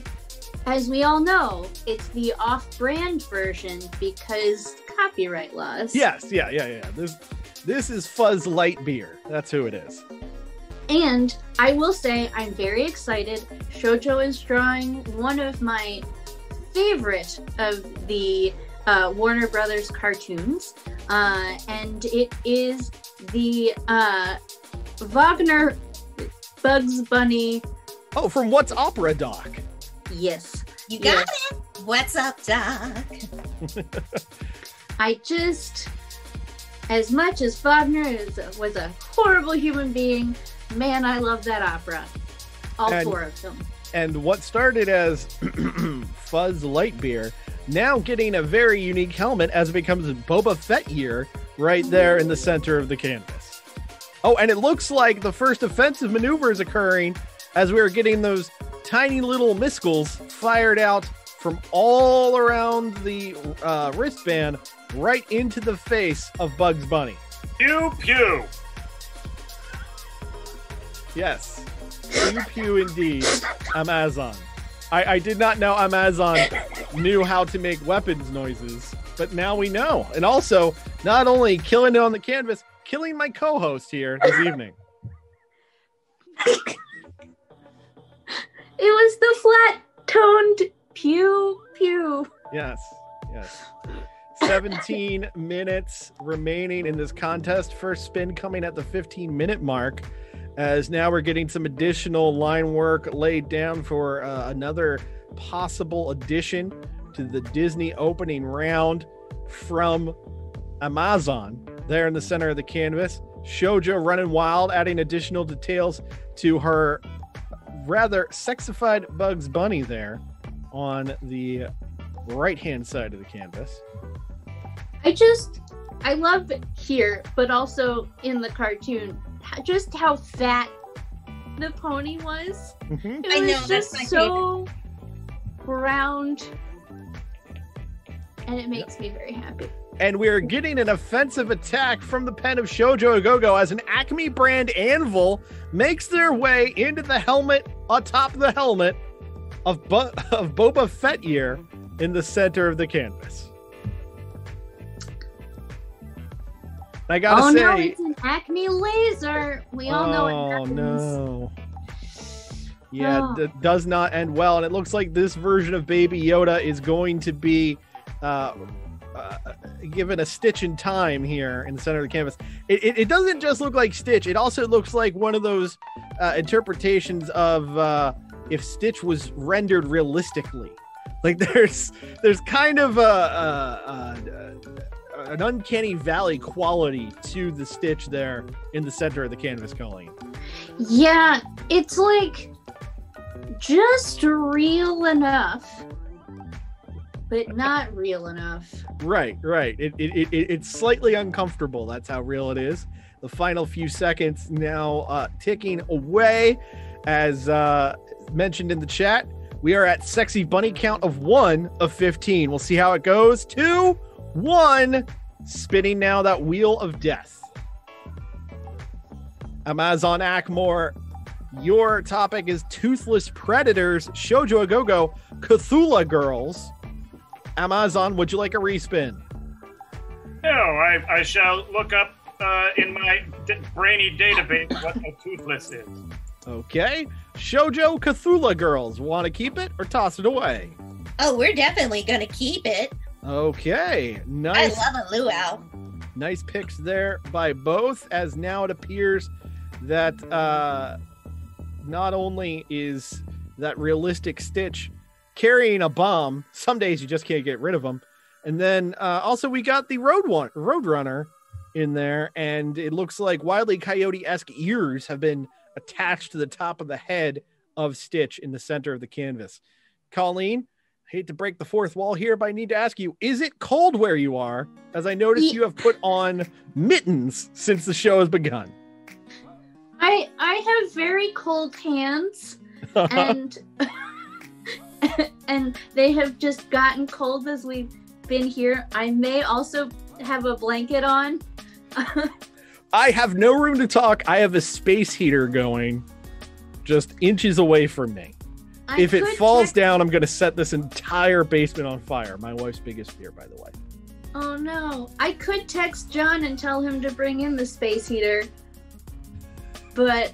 as we all know, it's the off-brand version because copyright laws. Yes, yeah. This is Fuzz Lightbeer. That's who it is. And I will say I'm very excited. Shoujo is drawing one of my favorite of the Warner Brothers cartoons, and it is the Wagner Bugs Bunny. Oh, from What's Opera, Doc? Yes. You got it. What's up, Doc? As much as Wagner was a horrible human being, man, I love that opera. All four of them. And what started as Fuzz Lightbeer, now getting a very unique helmet as it becomes Boba Fett year right there in the center of the canvas. Oh, and it looks like the first offensive maneuver is occurring as we are getting those tiny little missiles fired out from all around the wristband right into the face of Bugs Bunny. Pew pew. Yes. Pew pew indeed. Amazon. I did not know Amazon knew how to make weapons noises, but now we know. And also, not only killing it on the canvas, killing my co-host here this evening. It was the flat-toned pew pew. Yes. 17 minutes remaining in this contest. First spin coming at the 15-minute mark, as now we're getting some additional line work laid down for another possible addition to the Disney opening round from Amazon there in the center of the canvas. Shoujo running wild, adding additional details to her rather sexified Bugs Bunny there on the right-hand side of the canvas. I love it here, but also in the cartoon, just how fat the pony was. Mm-hmm. It was just so round, and it makes me very happy. And we're getting an offensive attack from the pen of Shoujo Go-Go as an Acme brand anvil makes their way into the helmet, atop the helmet of Boba Fett year in the center of the canvas. I gotta say, no, it's an Acme laser. We all know what happens. Oh no. Yeah, it does not end well, and it looks like this version of Baby Yoda is going to be given a stitch in time here in the center of the canvas. It doesn't just look like Stitch, it also looks like one of those interpretations of if Stitch was rendered realistically. Like there's kind of an uncanny valley quality to the Stitch there in the center of the canvas, Colleen. Yeah, it's like just real enough, but not real enough. Right. It's slightly uncomfortable. That's how real it is. The final few seconds now ticking away. As mentioned in the chat, we are at sexy bunny count of 1 of 15. We'll see how it goes. 2, 1. Spinning now that wheel of death. Amazon Ackmore, your topic is Toothless Predators, Shoujo A Go-Go, Cthulhu Girls. Amazon, would you like a respin? No, I shall look up in my brainy database what a toothless is. Okay. Shoujo Cthulhu Girls, want to keep it or toss it away? Oh, we're definitely gonna keep it. Okay. Nice. I love a luau. Nice picks there by both, as now it appears that not only is that realistic Stitch carrying a bomb, some days you just can't get rid of them, and then also we got the Roadrunner in there, and it looks like Wile E. Coyote-esque ears have been attached to the top of the head of Stitch in the center of the canvas. Colleen, I hate to break the fourth wall here, but I need to ask you, is it cold where you are? As I noticed you have put on mittens since the show has begun. I have very cold hands, and and they have just gotten cold as we've been here. I may also have a blanket on. I have no room to talk. I have a space heater going just inches away from me. If it falls down, I'm going to set this entire basement on fire. My wife's biggest fear, by the way. Oh no. I could text John and tell him to bring in the space heater, but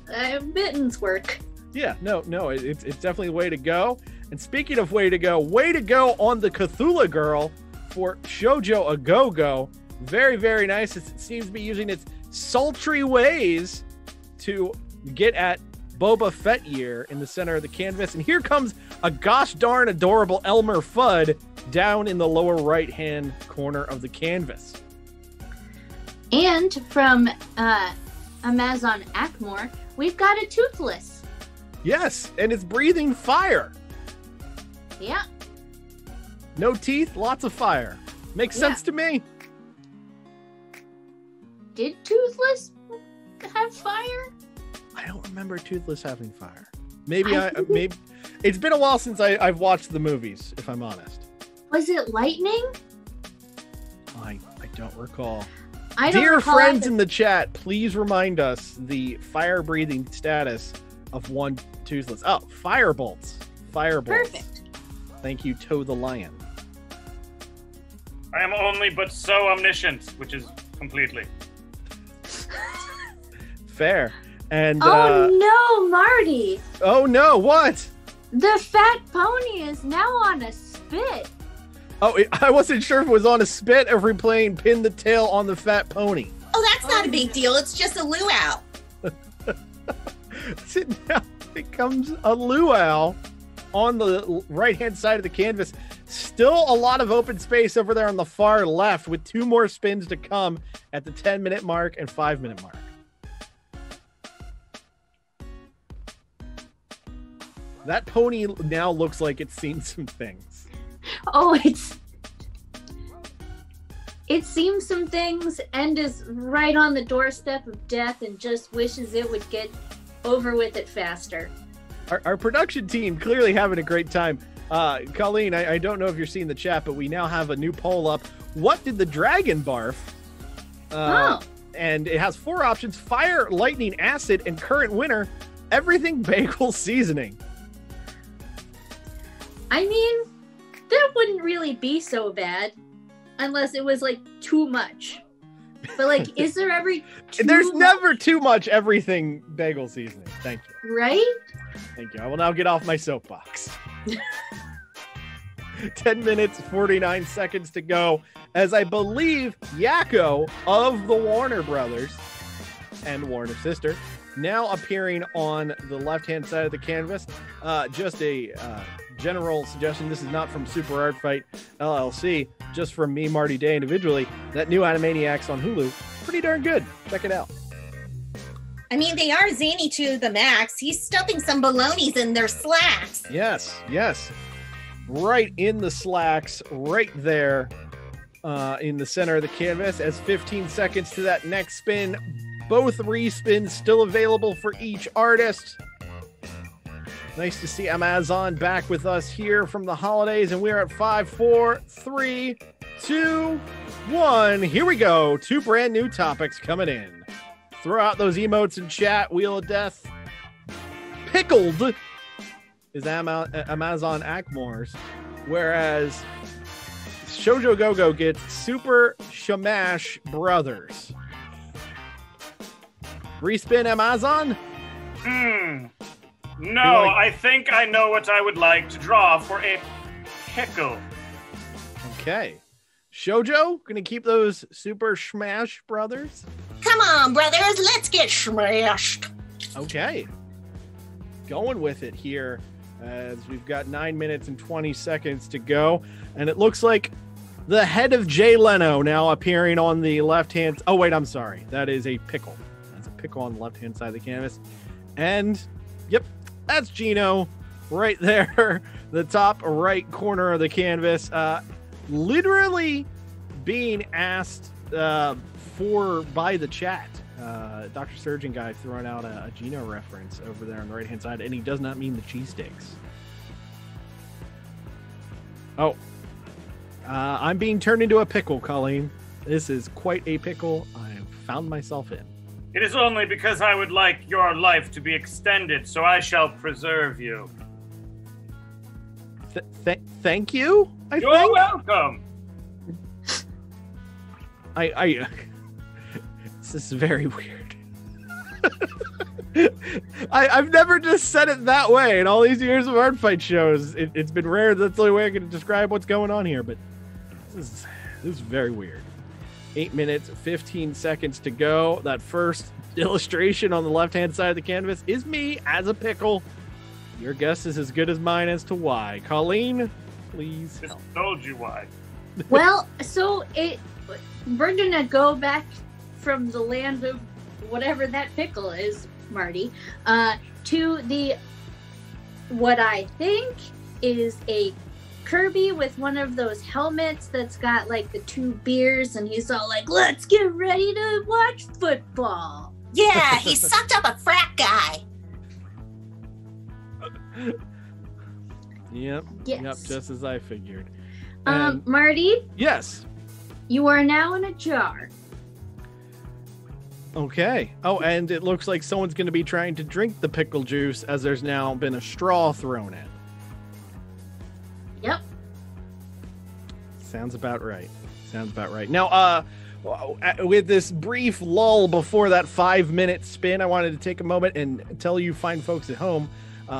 mittens work. Yeah, no, it's definitely the way to go. And speaking of way to go on the Cthulhu Girl for Shoujo A Go-Go. Very, very nice. It seems to be using its sultry ways to get at Boba Fett year in the center of the canvas. And here comes a gosh darn adorable Elmer Fudd down in the lower right-hand corner of the canvas. And from Amazon Ackmore, we've got a Toothless. Yes, and it's breathing fire. Yeah. No teeth, lots of fire. Makes sense to me. Did Toothless have fire? I don't remember Toothless having fire. Maybe it's been a while since I've watched the movies, if I'm honest. Was it lightning? I don't recall. Dear friends in the chat, please remind us the fire breathing status of one Toothless. Oh, firebolts. Perfect. Thank you, Toe the Lion. I am only but so omniscient, which is completely. Fair. And no, Marty. Oh no, what? The fat pony is now on a spit. Oh, I wasn't sure if it was on a spit or if we're playing pin the tail on the fat pony. Oh, that's not a big deal. It's just a luau. Now becomes a luau on the right-hand side of the canvas. Still a lot of open space over there on the far left with 2 more spins to come at the 10-minute mark and 5-minute mark. That pony now looks like it's seen some things. Oh, it's seen some things and is right on the doorstep of death and just wishes it would get over with it faster. Our production team clearly having a great time. Colleen, I don't know if you're seeing the chat, but we now have a new poll up. What did the dragon barf? And it has 4 options: fire, lightning, acid, and current winner, everything bagel seasoning. I mean, that wouldn't really be so bad unless it was like too much. But like, is there There's never too much everything bagel seasoning. Thank you. Right? Thank you. I will now get off my soapbox. 10 minutes, 49 seconds to go, as I believe Yakko of the Warner Brothers and Warner Sister now appearing on the left-hand side of the canvas. Just a general suggestion. This is not from Super Art Fight LLC, just from me, Marty Day, individually. That new Animaniacs on Hulu, pretty darn good. Check it out. I mean, they are zany to the max. He's stuffing some balonies in their slacks. Yes. Right in the slacks, right there in the center of the canvas, as 15 seconds to that next spin. Both respins still available for each artist. Nice to see Amazon back with us here from the holidays, and we're at 5, 4, 3, 2, 1. Here we go. 2 brand new topics coming in. Throw out those emotes in chat. Wheel of Death. Pickled is Amazon Akmor's, whereas Shoujo Go-Go gets Super Shamash Brothers. Respin Amazon? No, I think I know what I would like to draw for a pickle. Okay. Shoujo, gonna keep those Super Smash Brothers? Come on, brothers, let's get smashed. Okay. Going with it here as we've got 9 minutes and 20 seconds to go. And it looks like the head of Jay Leno now appearing on the left-hand... Oh, wait, I'm sorry. That is a pickle. That's a pickle on the left-hand side of the canvas. And, yep, that's Gino right there, the top right corner of the canvas. Literally being asked by the chat. Dr. Surgeon Guy throwing out a Gino reference over there on the right-hand side, and he does not mean the cheesesteaks. Oh. I'm being turned into a pickle, Colleen. This is quite a pickle I have found myself in. It is only because I would like your life to be extended, so I shall preserve you. Thank you? You're welcome. This is very weird. I've never just said it that way in all these years of art fight shows. It's been rare. That's the only way I can describe what's going on here, but this is very weird. 8 minutes, 15 seconds to go. That first illustration on the left-hand side of the canvas is me as a pickle. Your guess is as good as mine as to why. Colleen, please Just help. told you why. Well, so we're gonna go back from the land of whatever that pickle is, Marty, to the what I think is a Kirby with one of those helmets that's got like the 2 beers, and he's all like, "Let's get ready to watch football." Yeah, he sucked up a frat guy. Yep. Yes. Yep. Just as I figured. Marty, Yes. you are now in a jar. Okay. Oh, and it looks like someone's going to be trying to drink the pickle juice as there's now been a straw thrown in. Yep. Sounds about right. Now, with this brief lull before that 5-minute spin, I wanted to take a moment and tell you fine folks at home,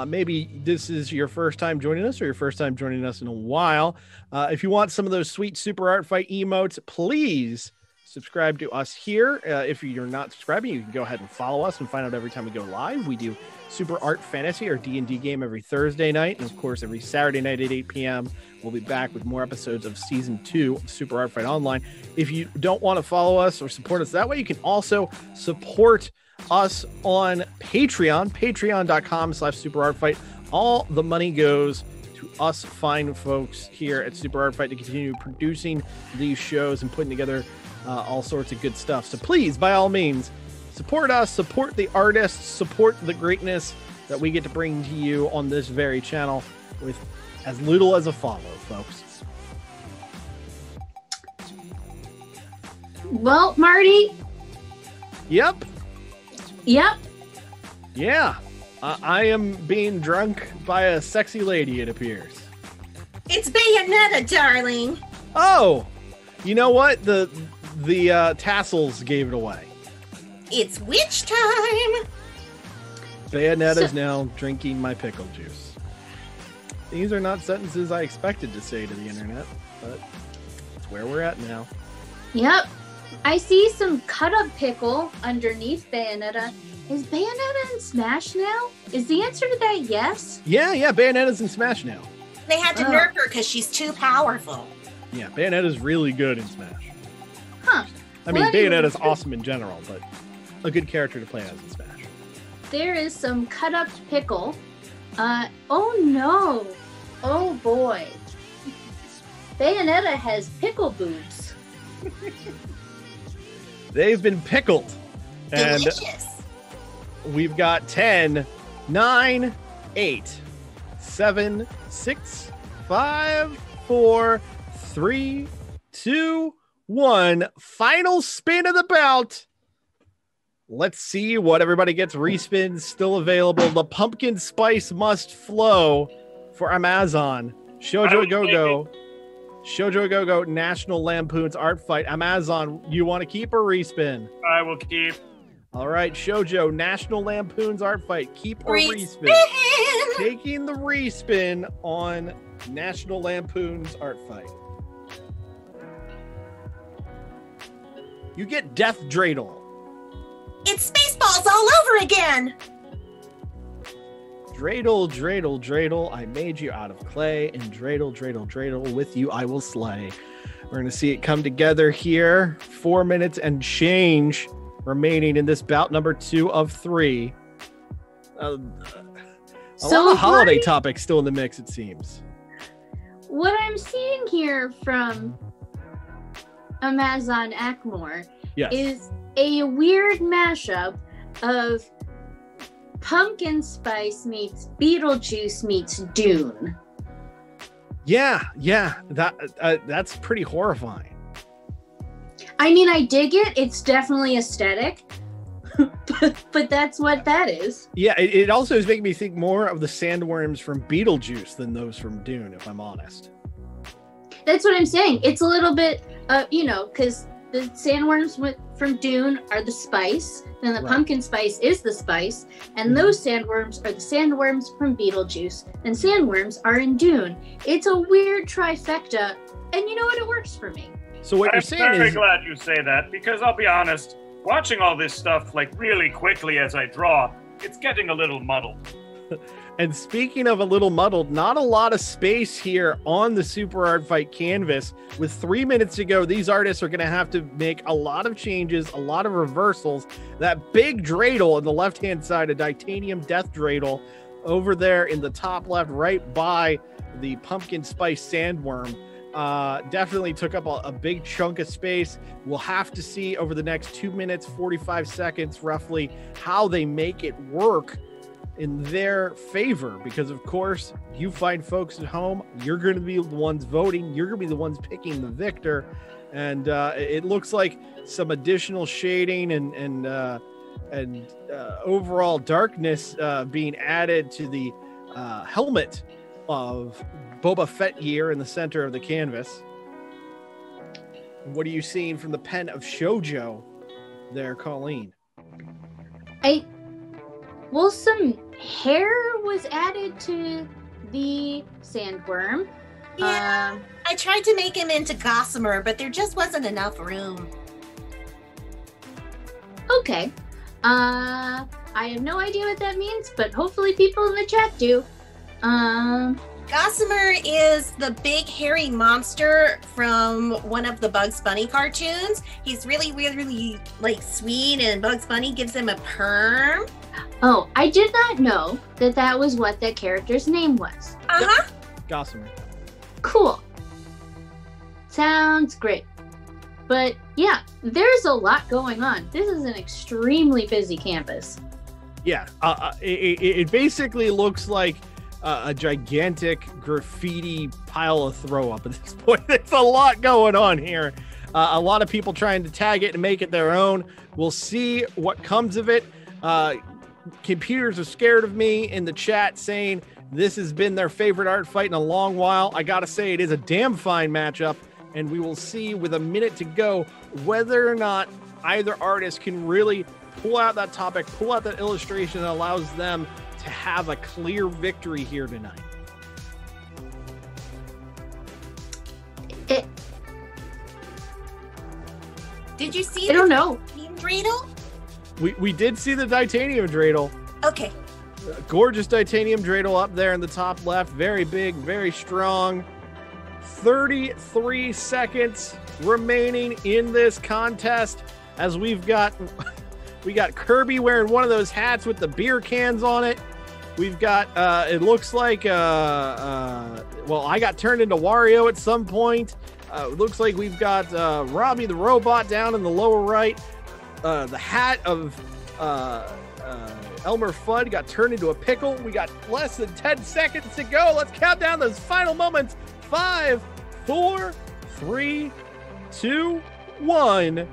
maybe this is your first time joining us or your first time joining us in a while. If you want some of those sweet Super Art Fight emotes, please subscribe to us here. If you're not subscribing, you can go ahead and follow us and find out every time we go live. We do Super Art Fantasy, our D&D game, every Thursday night. And, of course, every Saturday night at 8 p.m., we'll be back with more episodes of Season 2 of Super Art Fight Online. If you don't want to follow us or support us that way, you can also support us on Patreon, patreon.com/superartfight. All the money goes to us fine folks here at Super Art Fight to continue producing these shows and putting together all sorts of good stuff. So please, by all means, support us, support the artists, support the greatness that we get to bring to you on this very channel with as little as a follow, folks. Well, Marty. Yep. Yep. Yeah. I am being drunk by a sexy lady, it appears. It's Bayonetta, darling. Oh, you know what? The tassels gave it away. It's witch time. Bayonetta's now drinking my pickle juice. These are not sentences I expected to say to the internet, but it's where we're at now. Yep. I see some cut up pickle underneath Bayonetta. Is Bayonetta in Smash now? Is the answer to that yes? Yeah, Bayonetta's in Smash now. They had to nerf her because she's too powerful. Yeah, Bayonetta's really good in Smash. Huh. I mean, Well, Bayonetta's awesome in general, but a good character to play as in Smash. There is some cut up pickle. Oh no. Oh boy. Bayonetta has pickle boobs. They've been pickled. And Delicious. we've got 10, 9, 8, 7, 6, 5, 4, 3, 2, 1. Final spin of the belt. Let's see what everybody gets. Respins still available. The pumpkin spice must flow for Amazon. Shoujo Go-Go. Shoujo Go-Go, National Lampoon's Art Fight. Amazon, you want to keep or respin? I will keep. All right, Shoujo, National Lampoon's Art Fight. Keep or respin? Respin! Taking the respin on National Lampoon's Art Fight. You get Death Dreidel. It's Spaceballs all over again. Dreidel, Dreidel, Dreidel, I made you out of clay, and Dreidel, Dreidel, Dreidel, with you I will slay. We're going to see it come together here. 4 minutes and change remaining in this bout number 2 of 3. A lot of holiday topics still in the mix, it seems. What I'm seeing here from Amazon Ackmore Yes. is a weird mashup of pumpkin spice meets Beetlejuice meets Dune. Yeah, that's pretty horrifying. I mean, I dig it. It's definitely aesthetic. but that's what that is. Yeah, it also is making me think more of the sandworms from Beetlejuice than those from Dune, if I'm honest. That's what I'm saying. It's a little bit, because the sandworms from Dune are the spice, then the pumpkin spice is the spice, and those sandworms are the sandworms from Beetlejuice, and sandworms are in Dune. It's a weird trifecta, and you know what? It works for me. So what you're saying I'm very is... glad you say that, because I'll be honest, watching all this stuff like really quickly as I draw, it's getting a little muddled. And speaking of a little muddled, not a lot of space here on the Super Art Fight canvas. With 3 minutes to go, these artists are going to have to make a lot of changes, a lot of reversals. That big dreidel on the left-hand side, a titanium death dreidel, over there in the top left, right by the pumpkin spice sandworm, definitely took up a big chunk of space. We'll have to see over the next 2 minutes, 45 seconds, roughly, how they make it work in their favor, because of course you find folks at home, you're going to be the ones voting, you're going to be the ones picking the victor, and it looks like some additional shading and overall darkness being added to the helmet of Boba Fett here in the center of the canvas. What are you seeing from the pen of Shoujo there, Colleen? Some hair was added to the sandworm. Yeah, I tried to make him into Gossamer, but there just wasn't enough room. Okay. I have no idea what that means, but hopefully people in the chat do. Gossamer is the big hairy monster from one of the Bugs Bunny cartoons. He's really, really like sweet, and Bugs Bunny gives him a perm. Oh, I did not know that was what that character's name was. Uh-huh. Gossamer. Cool. Sounds great. But yeah, there's a lot going on. This is an extremely busy campus. Yeah, it basically looks like a gigantic graffiti pile of throw up at this point. There's a lot going on here. A lot of people trying to tag it and make it their own. We'll see what comes of it. Computers are scared of me in the chat saying this has been their favorite art fight in a long while. I gotta say, it is a damn fine matchup, and we will see with a minute to go whether or not either artist can really pull out that topic, pull out that illustration that allows them to have a clear victory here tonight. Did you see I don't know. Dreidel? We did see the titanium dreidel. Okay. Gorgeous titanium dreidel up there in the top left. Very big, very strong. 33 seconds remaining in this contest as we got Kirby wearing one of those hats with the beer cans on it. We've got it looks like I got turned into Wario at some point. It looks like we've got Robbie the robot down in the lower right. the hat of Elmer Fudd got turned into a pickle. We got less than 10 seconds to go. Let's count down those final moments. 5, 4, 3, 2, 1.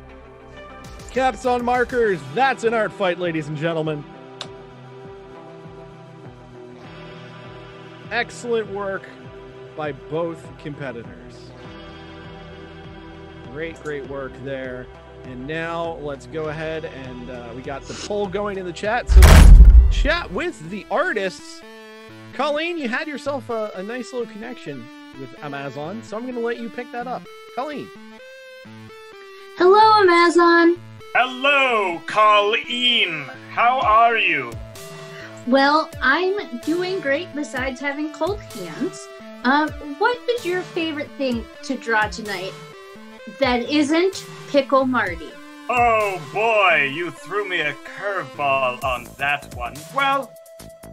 Caps on markers. That's an art fight, ladies and gentlemen. Excellent work by both competitors. Great work there. And now let's go ahead and we got the poll going in the chat. So let's chat with the artists. Colleen, you had yourself a nice little connection with Amazon, so I'm going to let you pick that up. Colleen. Hello, Amazon. Hello, Colleen. How are you? Well, I'm doing great besides having cold hands. What is your favorite thing to draw tonight that isn't Pickle Marty? Oh boy, you threw me a curveball on that one. Well,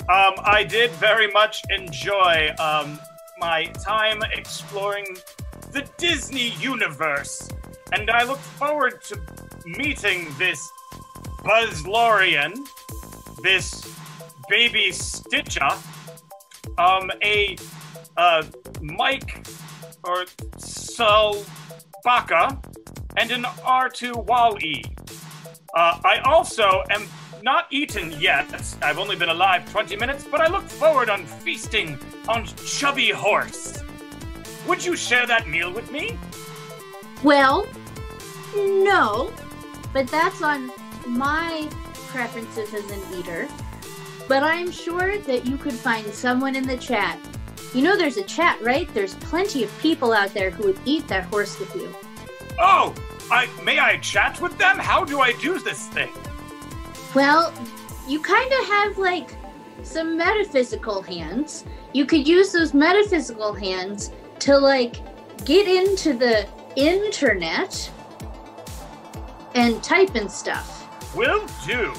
I did very much enjoy my time exploring the Disney universe, and I look forward to meeting this Buzzlorian, this baby Stitcher, a Mike or Sulbaka, and an R2 Wall-E. I also am not eaten yet. I've only been alive 20 minutes, but I look forward on feasting on Chubby Horse. Would you share that meal with me? Well, no, but that's on my preferences as an eater. But I'm sure that you could find someone in the chat. You know there's a chat, right? There's plenty of people out there who would eat that horse with you. Oh, may I chat with them? How do I do this thing? Well, you kind of have like some metaphysical hands. You could use those metaphysical hands to like get into the internet and type and stuff. Will do.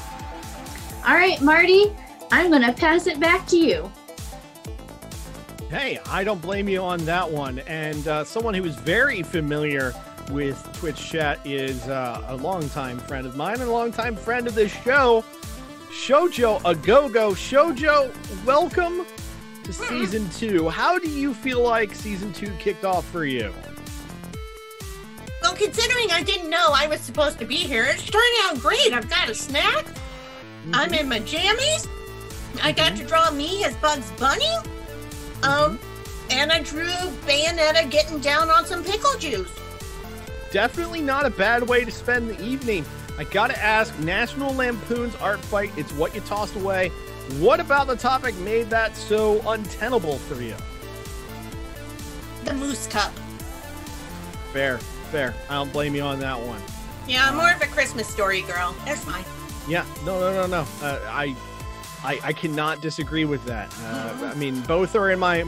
All right, Marty, I'm gonna pass it back to you. Hey, I don't blame you on that one. And someone who is very familiar with Twitch chat is a longtime friend of mine and a longtime friend of this show, Shoujo Agogo. Shoujo, welcome to Season 2. How do you feel like Season 2 kicked off for you? Well, considering I didn't know I was supposed to be here, it's turning out great. I've got a snack. I'm in my jammies. I got to draw me as Bugs Bunny. And I drew Bayonetta getting down on some pickle juice. Definitely not a bad way to spend the evening. I gotta ask, National Lampoon's art fight, it's what you tossed away. What about the topic made that so untenable for you? The Moose Cup. Fair. I don't blame you on that one. Yeah, I'm more of a Christmas Story girl. That's fine. Yeah, no. I cannot disagree with that. I mean, both are in my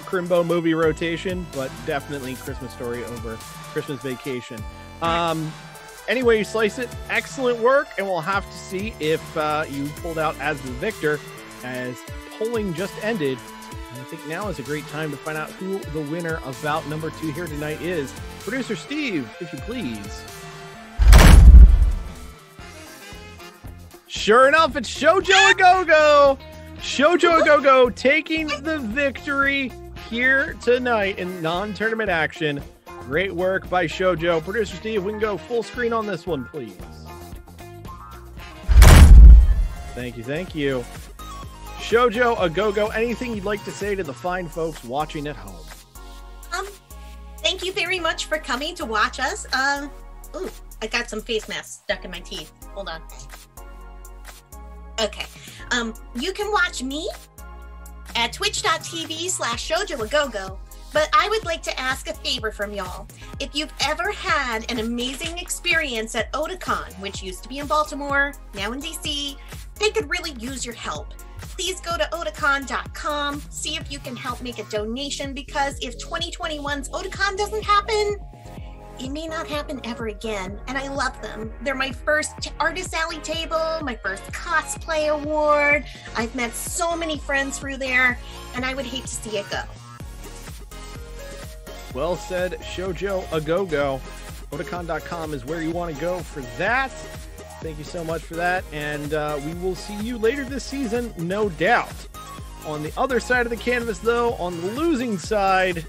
Crimbo movie rotation, but definitely Christmas Story over Christmas Vacation. Anyway, you slice it. Excellent work, and we'll have to see if you pulled out as the victor, as polling just ended. And I think now is a great time to find out who the winner of bout number 2 here tonight is. Producer Steve, if you please. Sure enough, it's Shoujo Agogo. Shoujo Agogo taking the victory here tonight in non-tournament action. Great work by Shoujo. Producer Steve, we can go full screen on this one, please. Thank you. Shoujo Agogo, anything you'd like to say to the fine folks watching at home? Thank you very much for coming to watch us. Ooh, I got some face masks stuck in my teeth. Hold on. Okay. You can watch me at twitch.tv/ShoujoAgogo, but I would like to ask a favor from y'all. If you've ever had an amazing experience at Otakon, which used to be in Baltimore, now in DC, they could really use your help. Please go to otakon.com, see if you can help make a donation, because if 2021's Otakon doesn't happen, it may not happen ever again, and I love them. They're my first Artist Alley table, my first cosplay award. I've met so many friends through there, and I would hate to see it go. Well said, Shoujo Agogo. Otakon.com is where you want to go for that. Thank you so much for that. And we will see you later this season, no doubt. On the other side of the canvas, though, on the losing side,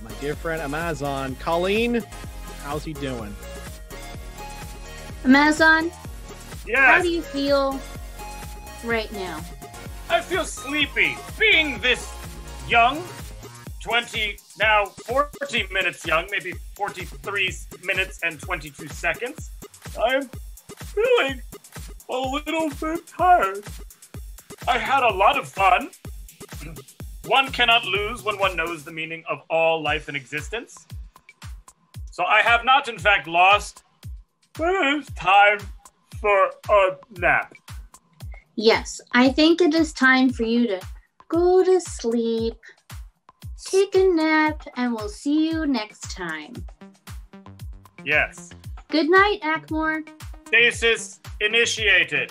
my dear friend Amazon. Colleen, how's he doing? Amazon, Yes. how do you feel right now? I feel sleepy. Being this young, 40 minutes young, maybe 43 minutes and 22 seconds, I'm feeling a little bit tired. I had a lot of fun. One cannot lose when one knows the meaning of all life and existence. So I have not, in fact, lost, but it is time for a nap. Yes, I think it is time for you to go to sleep, take a nap, and we'll see you next time. Yes. Good night, Ackmore. Stasis initiated.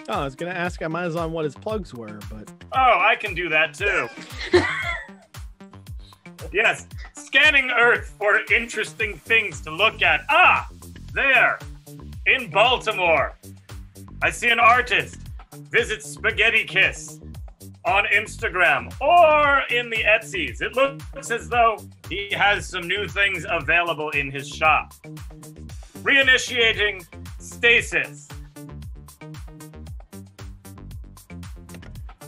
Oh, I was going to ask Amazon what his plugs were, but... Oh, I can do that too. Yes, scanning Earth for interesting things to look at. Ah, there, in Baltimore. I see an artist. Visit Spaghetti Kiss on Instagram or in the Etsy's. It looks as though he has some new things available in his shop. Reinitiating stasis.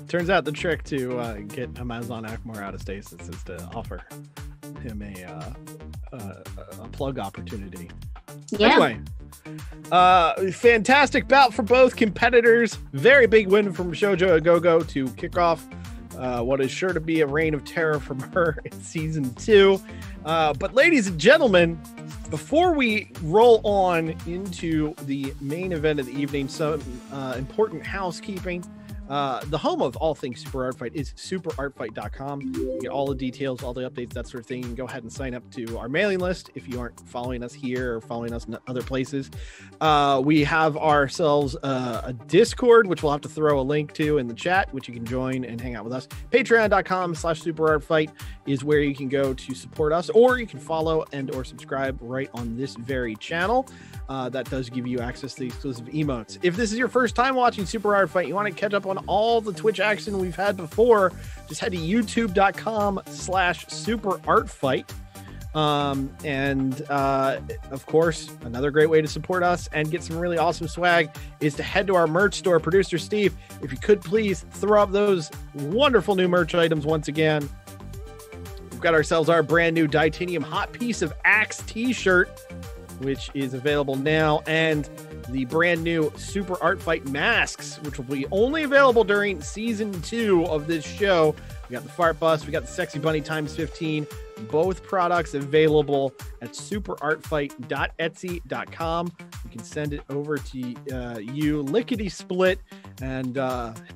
Turns out the trick to get Amazon Ackmore out of stasis is to offer him a plug opportunity. Yeah. Anyway, fantastic bout for both competitors. Very big win from Shoujo Agogo to kick off what is sure to be a reign of terror from her in season 2. But ladies and gentlemen, before we roll on into the main event of the evening, some important housekeeping. The home of all things Super Art Fight is superartfight.com. You get all the details, all the updates, that sort of thing. You can go ahead and sign up to our mailing list if you aren't following us here or following us in other places. We have ourselves a Discord, which we'll have to throw a link to in the chat, which you can join and hang out with us. Patreon.com/superartfight is where you can go to support us, or you can follow and or subscribe right on this very channel. That does give you access to the exclusive emotes. If this is your first time watching Super Art Fight, you want to catch up on all the Twitch action we've had before, just head to youtube.com/superartfight. Of course, another great way to support us and get some really awesome swag is to head to our merch store. Producer Steve, if you could please throw up those wonderful new merch items once again. We've got ourselves our brand new Titanium Hot Piece of Axe t-shirt, which is available now, and the brand new Super Art Fight masks, which will be only available during season 2 of this show. We got the Fart Bust, we got the Sexy Bunny times 15, both products available at superartfight.etsy.com. You can send it over to you lickety split. And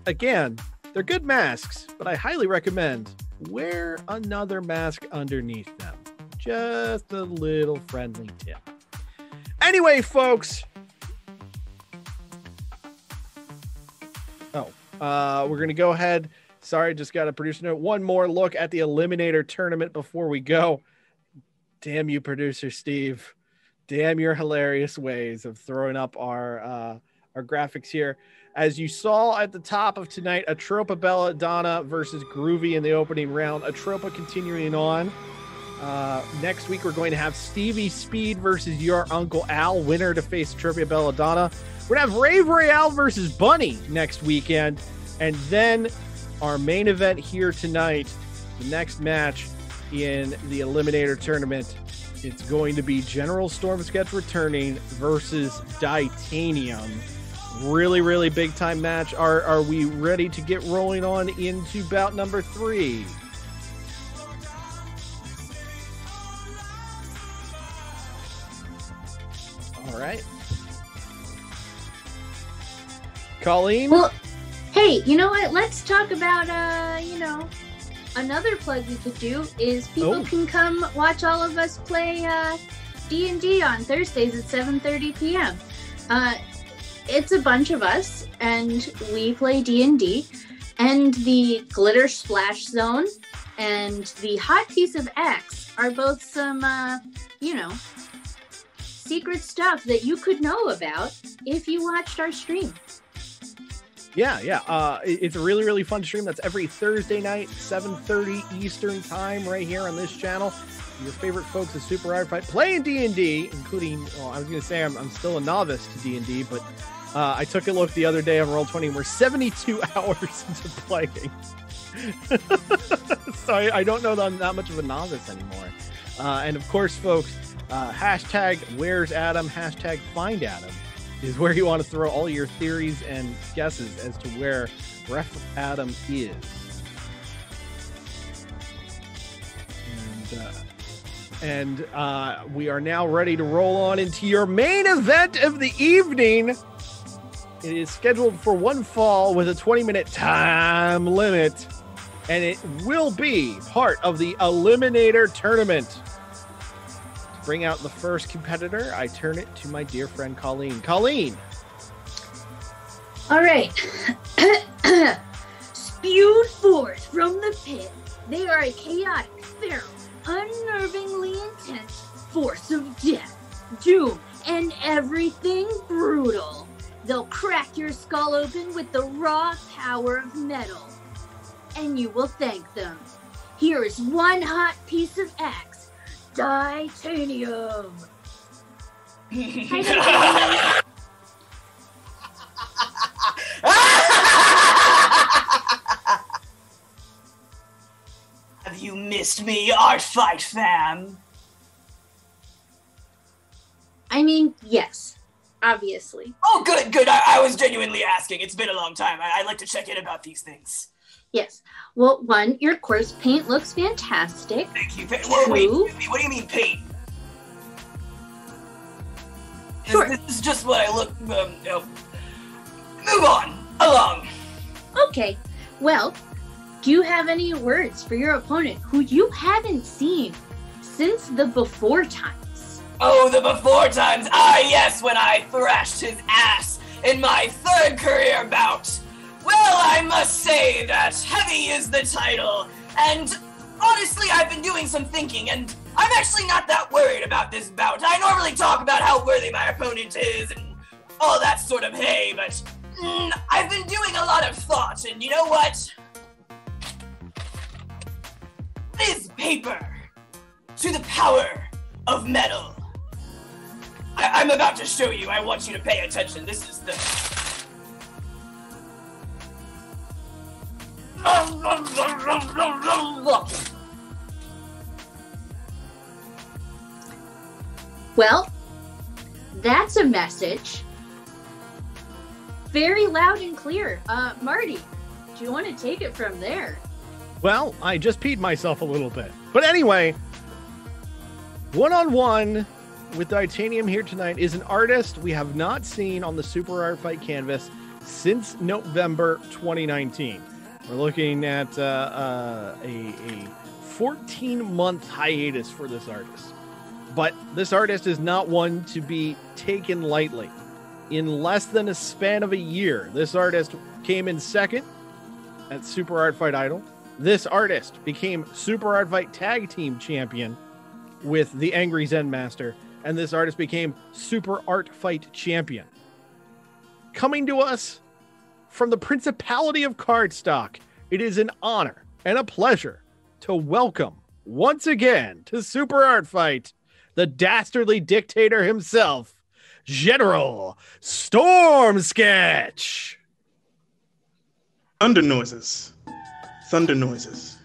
again, they're good masks, but I highly recommend wear another mask underneath them. Just a little friendly tip. Anyway, folks. We're going to go ahead. Sorry, just got a producer note. One more look at the Eliminator tournament before we go. Damn you, producer Steve. Damn your hilarious ways of throwing up our graphics here. As you saw at the top of tonight, Atropa Belladonna versus Groovy in the opening round. Atropa continuing on. Next week, we're going to have Stevie Speed versus Your Uncle Al, winner to face Atropa Belladonna. We're going to have Rave Royale versus Bunny next weekend. And then our main event here tonight, the next match in the Eliminator tournament, it's going to be General Storm Sketch returning versus Titanium. Really, really big time match. Are we ready to get rolling on into bout number 3? All right. Colleen? Well, hey, you know what? Let's talk about, another plug we could do is people can come watch all of us play D&D on Thursdays at 7:30 p.m. It's a bunch of us, and we play D&D, and the Glitter Splash Zone and the Hot Piece of X are both some, secret stuff that you could know about if you watched our stream. Yeah. It's a really, really fun stream. That's every Thursday night, 7:30 Eastern time, right here on this channel. Your favorite folks at Super Art Fight playing D&D, including, well, I was going to say I'm still a novice to D&D, but I took a look the other day on Roll20 and we're 72 hours into playing. So I don't know that I'm that much of a novice anymore. And of course, folks, hashtag Where's Adam, hashtag Find Adam is where you want to throw all your theories and guesses as to where Ref Adam is. And we are now ready to roll on into your main event of the evening. It is scheduled for one fall with a 20-minute time limit, and it will be part of the Eliminator Tournament. To bring out the first competitor, I turn it to my dear friend Colleen. Colleen! All right. Spewed forth from the pit, they are a chaotic, feral, unnervingly intense force of death, doom, and everything brutal. They'll crack your skull open with the raw power of metal, and you will thank them. Here is one hot piece of axe, titanium. Have you missed me, Art Fight fam? I mean, yes, obviously. Oh, good. I was genuinely asking. It's been a long time. I like to check in about these things. Yes. Well, one, your corpse paint looks fantastic. Thank you. Wait, what do you mean paint? Sure. This is just what I look... Move on. Along. Okay. Well, do you have any words for your opponent who you haven't seen since the before times? Oh, the before times. Ah, yes, when I thrashed his ass in my third career bout. Well, I must say that heavy is the title, and honestly, I've been doing some thinking, and I'm actually not that worried about this bout. I normally talk about how worthy my opponent is and all that sort of hay, but I've been doing a lot of thought, and you know what? What is paper to the power of metal? I'm about to show you. I want you to pay attention. This is the... Well, that's a message. Very loud and clear. Marty, do you want to take it from there? Well, I just peed myself a little bit. But anyway, one-on-one with Titanium here tonight is an artist we have not seen on the Super Art Fight canvas since November 2019. We're looking at a 14-month hiatus for this artist. But this artist is not one to be taken lightly. In less than a span of a year, this artist came in second at Super Art Fight Idol. This artist became Super Art Fight Tag Team Champion with the Angry Zen Master, and this artist became Super Art Fight Champion. Coming to us from the Principality of Cardstock, it is an honor and a pleasure to welcome once again to Super Art Fight the dastardly dictator himself, General Storm Sketch. Thunder noises, thunder noises,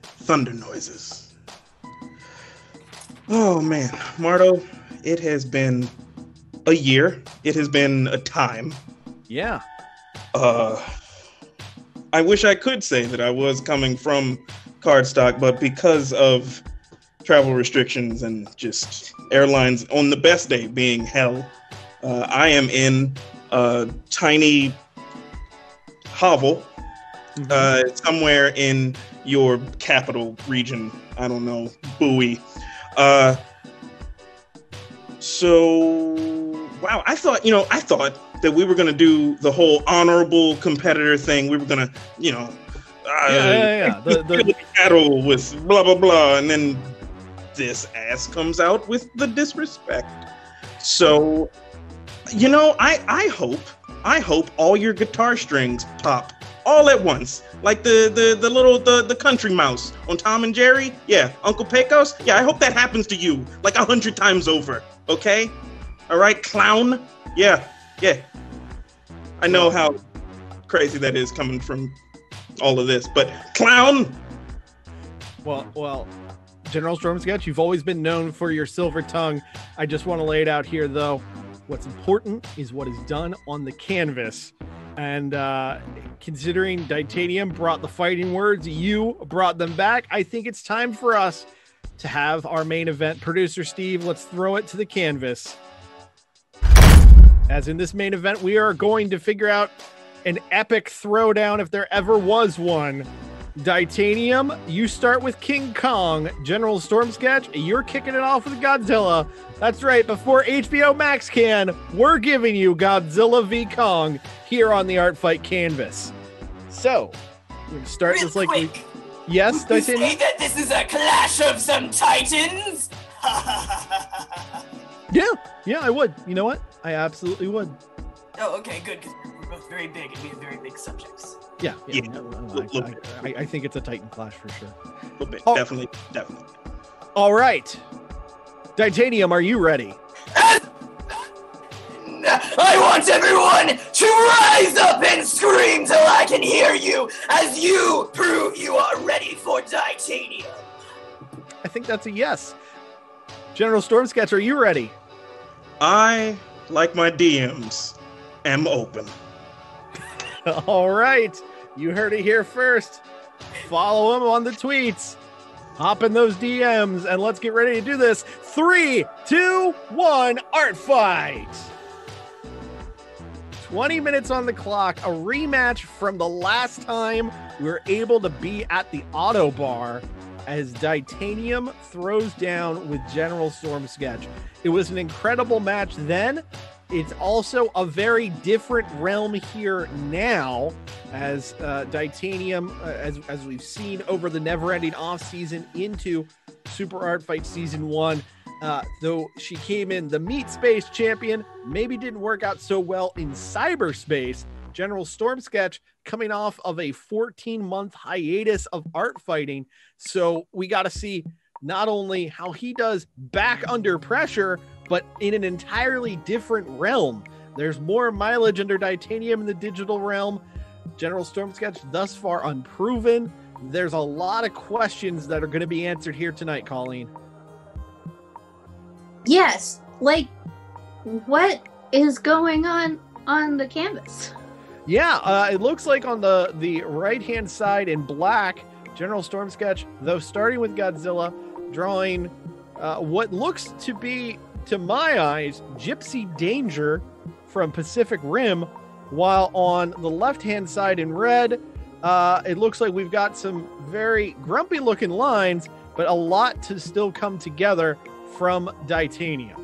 thunder noises. Oh man, Marto, it has been a year. It has been a time. Yeah. I wish I could say that I was coming from Cardstock, but because of travel restrictions and just airlines on the best day being hell, I am in a tiny hovel somewhere in your capital region. I don't know, Bowie. So, wow, I thought that we were going to do the whole honorable competitor thing. We were going to, the battle with blah, blah, blah. And then this ass comes out with the disrespect. So, you know, I hope all your guitar strings pop all at once, like the country mouse on Tom and Jerry. Yeah, Uncle Pecos. Yeah, I hope that happens to you like 100 times over. Okay, all right, clown. Yeah. I know how crazy that is coming from all of this, but clown. Well, General Storm Sketch, you've always been known for your silver tongue. I just want to lay it out here, though. What's important is what is done on the canvas. And considering Titanium brought the fighting words, you brought them back. I think it's time for us to have our main event. Producer Steve, let's throw it to the canvas. As in this main event, we are going to figure out an epic throwdown if there ever was one. Titanium, you start with King Kong. General Storm Sketch, you're kicking it off with Godzilla. That's right, before HBO Max can, we're giving you Godzilla v Kong here on the Art Fight canvas. So, we're going to start this like quick. Yes, Would you Titanium? say that this is a clash of some titans? Yeah, I would. You know what? I absolutely would. Oh, okay, good, because we're both very big and we have very big subjects. Yeah. Yeah. I think it's a Titan clash for sure. A little bit. Oh. Definitely. All right. Titanium, are you ready? I want everyone to rise up and scream till I can hear you as you prove you are ready for Titanium. I think that's a yes. General Storm Sketch, are you ready? I, like my DMs, am open. All right. You heard it here first. Follow him on the tweets. Hop in those DMs and let's get ready to do this. 3, 2, 1, Art Fight. 20 minutes on the clock. A rematch from the last time we were able to be at the Auto Bar as Titanium throws down with General Storm Sketch. It was an incredible match then. It's also a very different realm here now as Titanium, as we've seen over the never-ending off-season into Super Art Fight Season 1. Though she came in the meat space champion, maybe didn't work out so well in cyberspace. General Storm Sketch coming off of a 14-month hiatus of art fighting. So we got to see not only how he does back under pressure, but in an entirely different realm. There's more mileage under Titanium in the digital realm. General Storm Sketch thus far unproven. There's a lot of questions that are going to be answered here tonight, Colleen. Yes, like what is going on the canvas? Yeah, it looks like on the right-hand side in black, General Storm Sketch, though starting with Godzilla, drawing what looks to be, to my eyes, Gypsy Danger from Pacific Rim, while on the left-hand side in red, it looks like we've got some very grumpy-looking lines, but a lot to still come together from Titanium.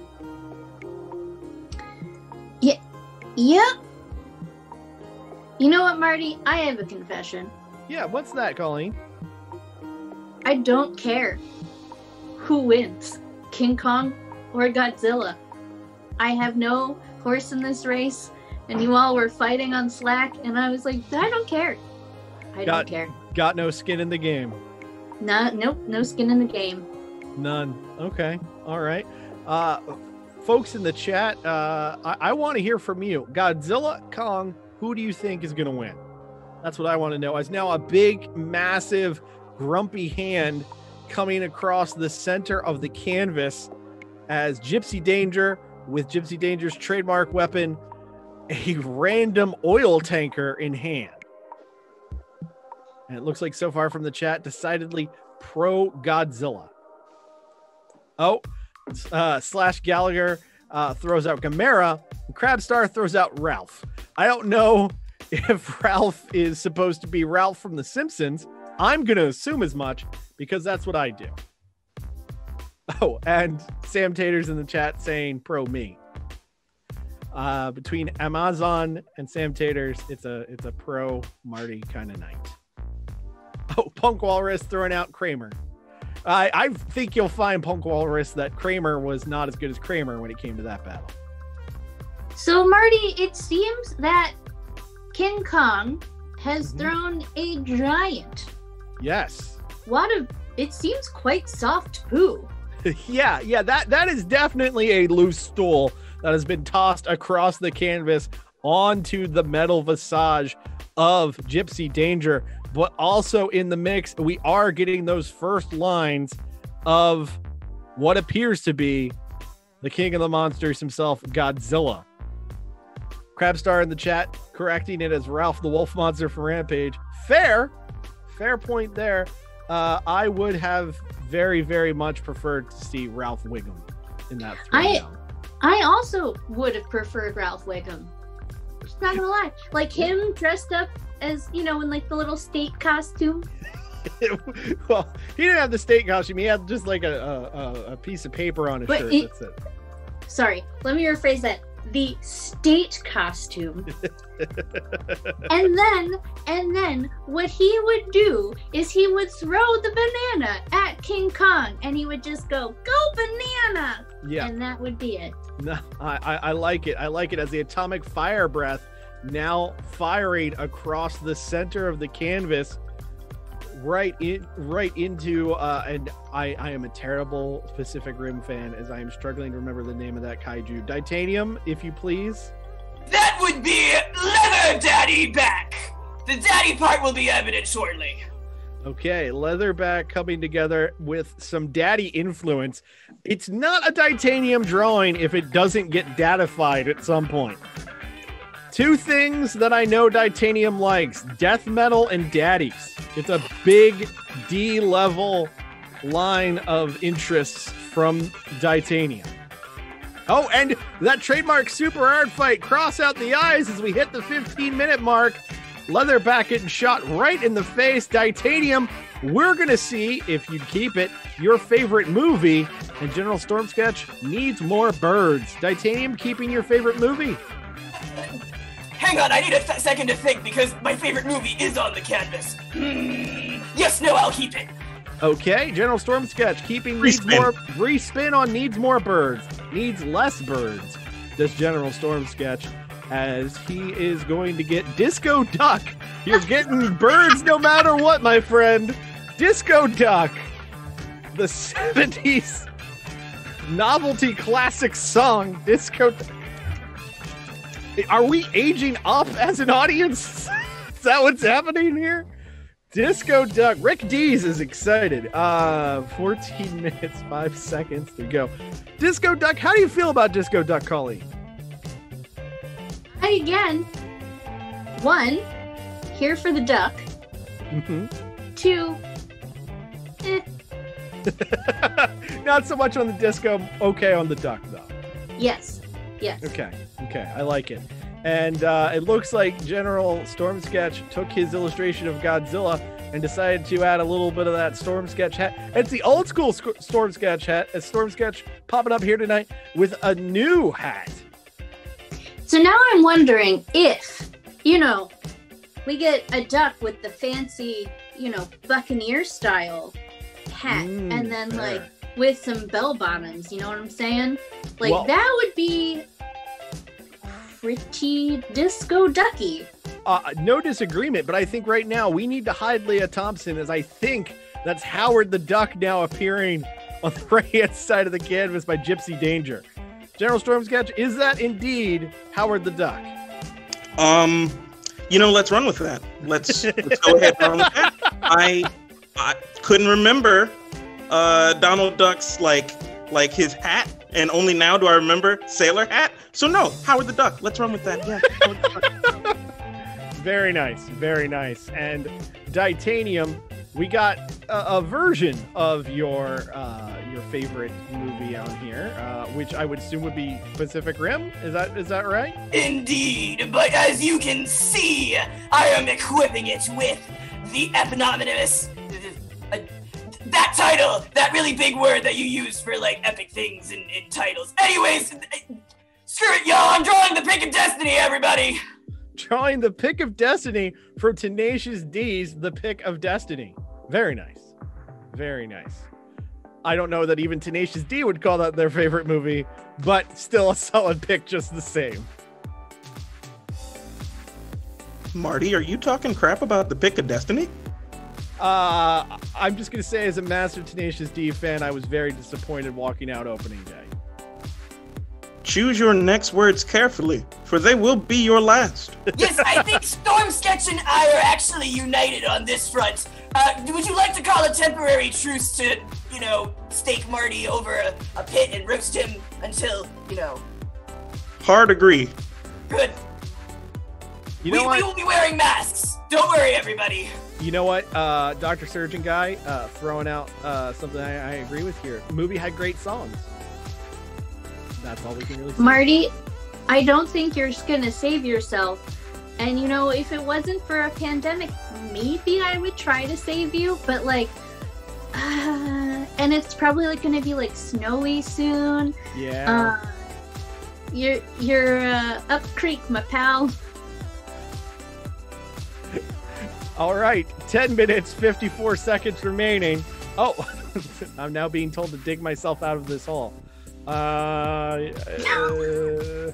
Yeah. You know what, Marty? I have a confession. Yeah, what's that, Colleen? I don't care who wins, King Kong or Godzilla. I have no horse in this race, and you all were fighting on Slack, and I was like, I don't care. I don't care. Got no skin in the game. Nope, no skin in the game. None. Okay. All right. Folks in the chat, I want to hear from you. Godzilla, Kong, who do you think is going to win? That's what I want to know. As now a big, massive, grumpy hand coming across the center of the canvas as Gypsy Danger, with Gypsy Danger's trademark weapon, a random oil tanker in hand. And it looks like so far from the chat, decidedly pro Godzilla. Oh, Slash Gallagher throws out Gamera. Crabstar throws out Ralph. I don't know if Ralph is supposed to be Ralph from The Simpsons. I'm going to assume as much because that's what I do. Oh, and Sam Tater's in the chat saying pro me. Between Amazon and Sam Tater's, it's a pro Marty kind of night. Oh, Punk Walrus throwing out Kramer. I think you'll find, Punk Walrus, that Kramer was not as good as Kramer when it came to that battle. So, Marty, it seems that King Kong has thrown a giant. Yes. It seems quite soft poo. yeah, that is definitely a loose stool that has been tossed across the canvas onto the metal visage of Gypsy Danger. But also in the mix, we are getting those first lines of what appears to be the king of the monsters himself, Godzilla. Crabstar in the chat correcting it as Ralph the Wolf Monster from Rampage. Fair point there. I would have very, very much preferred to see Ralph Wiggum in that throwdown. I also would have preferred Ralph Wiggum. Just not gonna lie. Like him dressed up as, in like the little state costume. Well, he didn't have the state costume. He had just like a piece of paper on his shirt. That's it. Sorry, let me rephrase that. The state costume. and then what he would do is he would throw the banana at King Kong and he would just go banana. Yeah. And that would be it. No, I like it. I like it as the atomic fire breath now firing across the center of the canvas right into and I am a terrible Pacific Rim fan as I am struggling to remember the name of that kaiju. Titanium, if you please. That would be Leather Daddy Back. The daddy part will be evident shortly. Okay, Leatherback coming together with some daddy influence. It's not a Titanium drawing if it doesn't get datified at some point. Two things that I know Titanium likes: death metal and daddies. It's a big D-level line of interests from Titanium. Oh, and that trademark super hard fight. Cross out the eyes as we hit the 15-minute mark. Leatherback getting shot right in the face. Titanium, we're going to see if you keep it, your favorite movie. And General Storm Sketch needs more birds. Titanium keeping your favorite movie. Hang on, I need a second to think because my favorite movie is on the canvas. Yes, no, I'll keep it. Okay, General Storm Sketch keeping respin on needs more birds. Needs less birds, does General Storm Sketch, as he is going to get Disco Duck. You're getting birds no matter what, my friend. Disco Duck, the 70s novelty classic song, Disco Duck. Are we aging up as an audience? Is that what's happening here? Disco Duck. Rick Dees is excited. 14 minutes, 5 seconds to go. Disco Duck, how do you feel about Disco Duck, Colleen? Again, 1, here for the duck. 2, Not so much on the disco, okay on the duck, though. Yes. Okay, I like it. And it looks like General Storm Sketch took his illustration of Godzilla and decided to add a little bit of that Storm Sketch hat. It's the old school Storm Sketch hat. It's Storm Sketch popping up here tonight with a new hat. So now I'm wondering if, we get a duck with the fancy, Buccaneer style hat and then like with some bell bottoms, you know what I'm saying? Like that would be pretty disco ducky. No disagreement, but I think right now we need to hide Leah Thompson, as I think that's Howard the Duck now appearing on the right-hand side of the canvas by Gypsy Danger. General Storm Sketch, is that indeed Howard the Duck? Let's run with that. Let's go ahead and run with that. I couldn't remember Donald Duck's like his hat, and only now do I remember sailor hat. So no, Howard the Duck. Let's run with that. Yeah. Very nice. And Titanium, we got a version of your favorite movie on here, which I would assume would be Pacific Rim. Is that right? Indeed, but as you can see, I am equipping it with the eponymous. That title, that really big word that you use for like epic things in titles. Anyways, screw it, y'all. I'm drawing the Pick of Destiny, everybody. Drawing the Pick of Destiny from Tenacious D's The Pick of Destiny. Very nice. I don't know that even Tenacious D would call that their favorite movie, but still a solid pick just the same. Marty, are you talking crap about the pick of Destiny? I'm just going to say, as a massive Tenacious D fan, I was very disappointed walking out opening day. Choose your next words carefully, for they will be your last. Yes, I think Storm Sketch and I are actually united on this front. Would you like to call a temporary truce to, stake Marty over a pit and roast him until, Hard agree. Good. You know we will be wearing masks. Don't worry, everybody. You know what, Dr. Surgeon Guy, throwing out something I agree with here. The movie had great songs. That's all we can really say. Marty, I don't think you're just gonna save yourself. And if it wasn't for a pandemic, maybe I would try to save you, but and it's probably gonna be snowy soon. Yeah. You're up creek, my pal. All right, 10 minutes, 54 seconds remaining. Oh, I'm now being told to dig myself out of this hole. Oh no.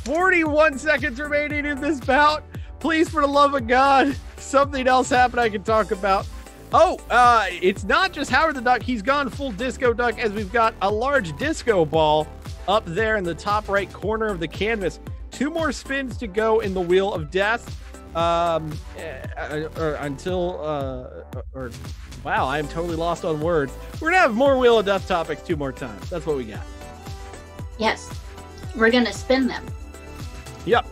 41 seconds remaining in this bout. Please, for the love of God, something else happened I can talk about. It's not just Howard the Duck. He's gone full disco duck, as we've got a large disco ball up there in the top right corner of the canvas. 2 more spins to go in the Wheel of Death. Wow, I am totally lost on words. We're gonna have more Wheel of Death topics 2 more times. That's what we got. Yes, we're gonna spin them. Yep.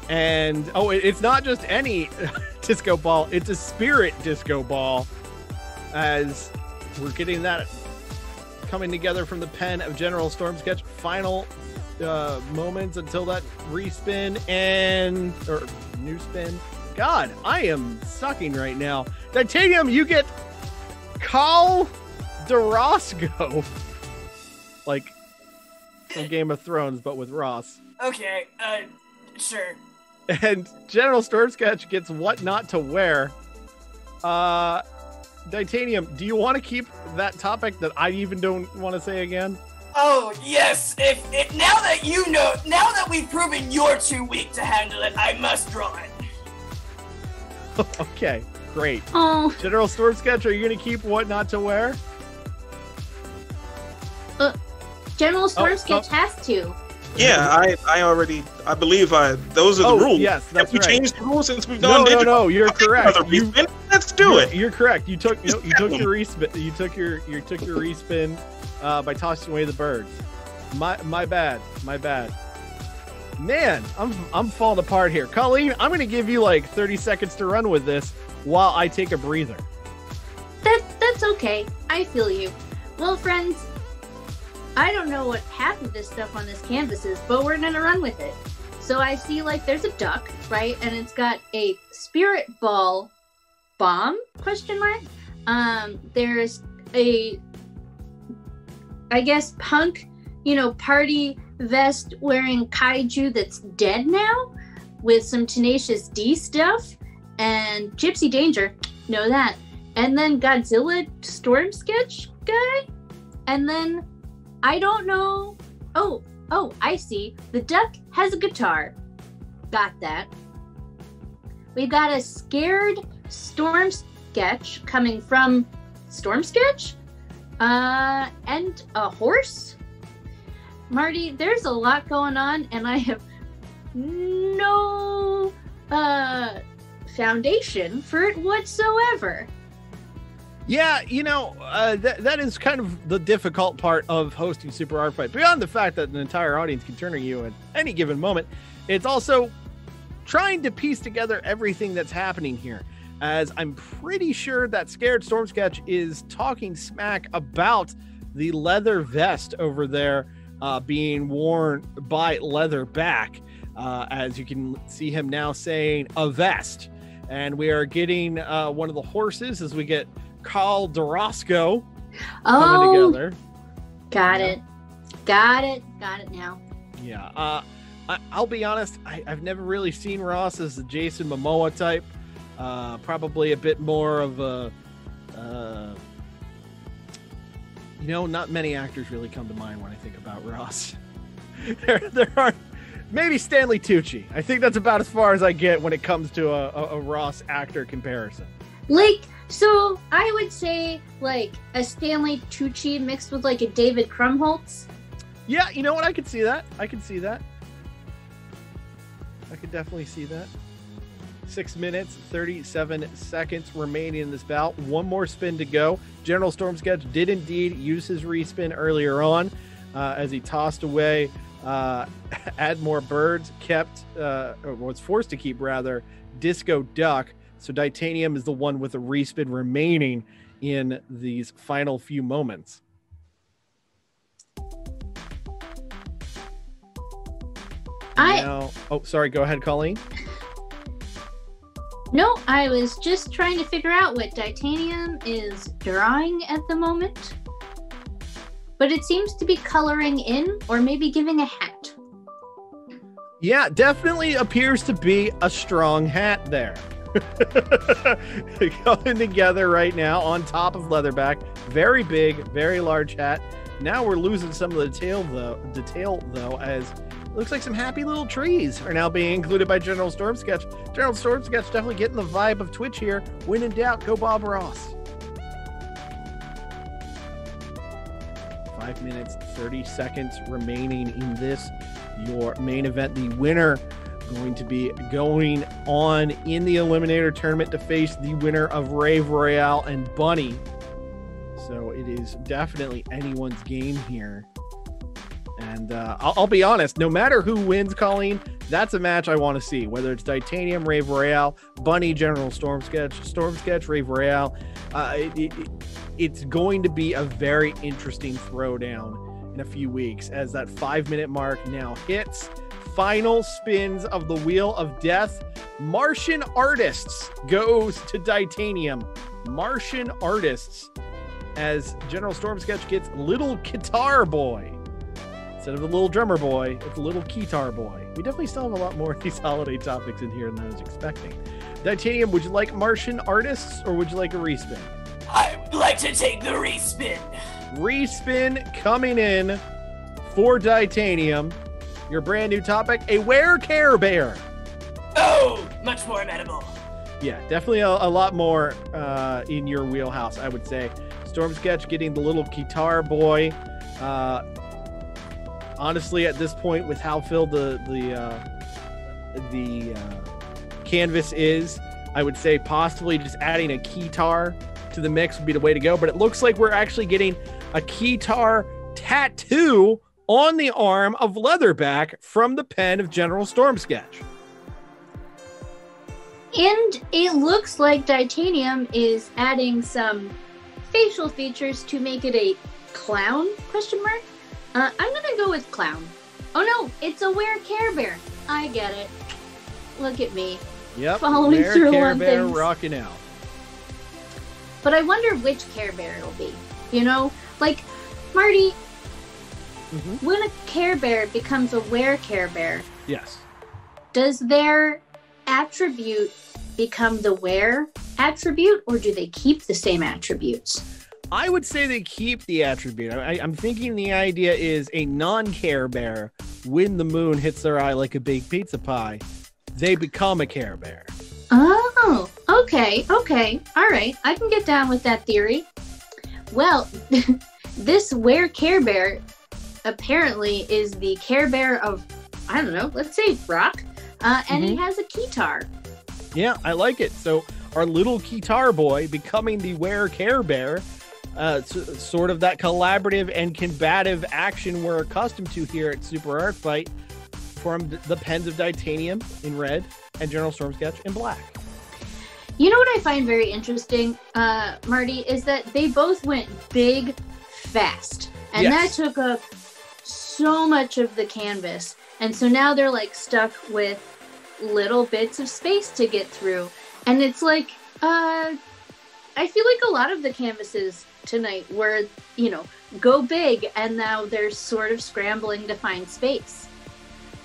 And it's not just any disco ball, it's a spirit disco ball, as we're getting that coming together from the pen of General Storm Sketch. Final moments until that respin or new spin. God, I am sucking right now. Titanium, you get Khal Drogo, like from Game of Thrones, but with Ross. Okay, sure. And General Storm Sketch gets what not to wear. Titanium, do you want to keep that topic that I even don't want to say again? Oh, yes. Now that we've proven you're too weak to handle it, I must draw it. Okay, great. Oh. General Storm Sketch, are you going to keep what not to wear? General Storm Sketch has to. Yeah, I believe those are the rules. Yes, that's right. Have we changed the rules since we've gone digital? No, you're correct. Let's do it. You're correct. You took your respin. You took your respin by tossing away the birds. My bad. Man, I'm falling apart here. Colleen, I'm going to give you 30 seconds to run with this while I take a breather. That's okay. I feel you. Well, friends, I don't know what half of this stuff on this canvas is, but we're gonna run with it. So I see there's a duck, right? And it's got a spirit ball bomb, ? There's a, I guess, punk, party vest wearing kaiju that's dead now with some Tenacious D stuff, and Gypsy Danger, know that. And then Godzilla Storm Sketch guy, and then I don't know. Oh, I see. The duck has a guitar. Got that. We've got a scared Storm Sketch coming from Storm Sketch, and a horse. Marty, there's a lot going on, and I have no foundation for it whatsoever. Yeah, that is kind of the difficult part of hosting Super Art Fight. Beyond the fact that an entire audience can turn on you at any given moment, it's also trying to piece together everything that's happening here. As I'm pretty sure that Scared Storm Sketch is talking smack about the leather vest over there being worn by Leatherback. As you can see him now saying a vest. And we are getting one of the horses as we get Khal Drogo coming together. Got it now. Yeah. I'll be honest, I've never really seen Ross as the Jason Momoa type. Probably a bit more of a, not many actors really come to mind when I think about Ross. there are maybe Stanley Tucci. I think that's about as far as I get when it comes to a Ross actor comparison. So I would say a Stanley Tucci mixed with a David Krumholtz. Yeah, you know what? I could see that. I could definitely see that. 6 minutes, 37 seconds remaining in this bout. One more spin to go. General Storm Sketch did indeed use his respin earlier on as he tossed away Add More Birds, was forced to keep rather, Disco Duck. So Titanium is the one with a respin remaining in these final few moments. Sorry, go ahead, Colleen. No, I was just trying to figure out what Titanium is drawing at the moment. But it seems to be coloring in or maybe giving a hat. Yeah, definitely appears to be a strong hat there. Going together right now on top of Leatherback. Very big, very large hat. Now we're losing some of the detail though, as it looks like some happy little trees are now being included by General Storm Sketch. General Storm Sketch definitely getting the vibe of Twitch here. When in doubt, go Bob Ross. 5 minutes, 30 seconds remaining in this, your main event. The winner going to be going on in the Eliminator Tournament to face the winner of Rave Royale and Bunny. So it is definitely anyone's game here. And I'll be honest, no matter who wins, Colleen, that's a match I want to see. Whether it's Titanium, Rave Royale, Bunny, General Storm Sketch, Rave Royale. It's going to be a very interesting throwdown in a few weeks as that 5-minute mark now hits. Final spins of the Wheel of Death. Martian Artists goes to Titanium. Martian Artists as General Storm Sketch gets Little Guitar Boy. Instead of the Little Drummer Boy, it's Little Guitar Boy. We definitely still have a lot more of these holiday topics in here than I was expecting. Titanium, would you like Martian Artists or would you like a respin? I would like to take the respin. Respin coming in for Titanium. Your brand new topic, a Where Care Bear. Oh, much more amenable. Yeah, definitely a lot more in your wheelhouse, I would say. Storm Sketch getting the Little Guitar Boy. Honestly, at this point, with how filled the canvas is, I would say possibly just adding a keytar to the mix would be the way to go. But it looks like we're actually getting a keytar tattoo on the arm of Leatherback from the pen of General Storm Sketch. And it looks like Titanium is adding some facial features to make it a clown, question mark? I'm gonna go with clown. Oh no, it's a Where Care Bear. I get it. Look at me. Yep, following Where through Care on Bear things. rocking out. But I wonder which Care Bear it'll be. You know? Like, Marty, when a Care Bear becomes a Where Care Bear, yes, does their attribute become the Where attribute, or do they keep the same attributes? I would say they keep the attribute. I'm thinking the idea is a non-Care Bear, when the moon hits their eye like a big pizza pie, they become a Care Bear. Oh, okay. All right. I can get down with that theory. Well, this Where Care Bear apparently is the Care Bear of, I don't know, let's say rock, and he has a keytar. Yeah, I like it. So our Little Guitar Boy becoming the Where Care Bear, sort of that collaborative and combative action we're accustomed to here at Super Art Fight, from the pens of Titanium in red and General Storm Sketch in black. You know what I find very interesting, Marty, is that they both went big, fast. And that took up so much of the canvas. And so now they're like stuck with little bits of space to get through. And it's like, I feel like a lot of the canvases tonight were, go big, and now they're sort of scrambling to find space.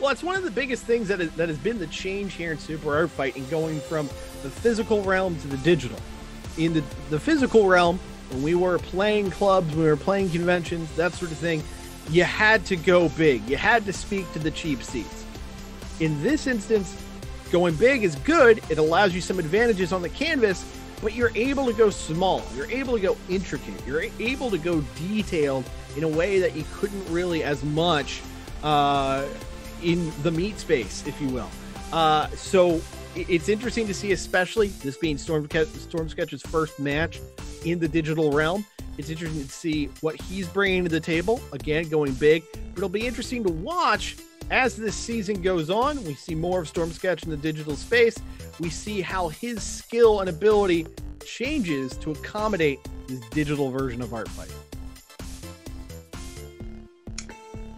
Well, it's one of the biggest things that has been the change here in Super Art Fight and going from the physical realm to the digital. In the physical realm, when we were playing clubs, we were playing conventions, that sort of thing, you had to go big. You had to speak to the cheap seats. In this instance, going big is good. It allows you some advantages on the canvas, but you're able to go small. You're able to go intricate. You're able to go detailed in a way that you couldn't really as much in the meat space, if you will. So it's interesting to see, especially this being Storm Sketch's first match in the digital realm. It's interesting to see what he's bringing to the table. Again, going big. But it'll be interesting to watch as this season goes on. We see more of Storm Sketch in the digital space. We see how his skill and ability changes to accommodate this digital version of Art Fight.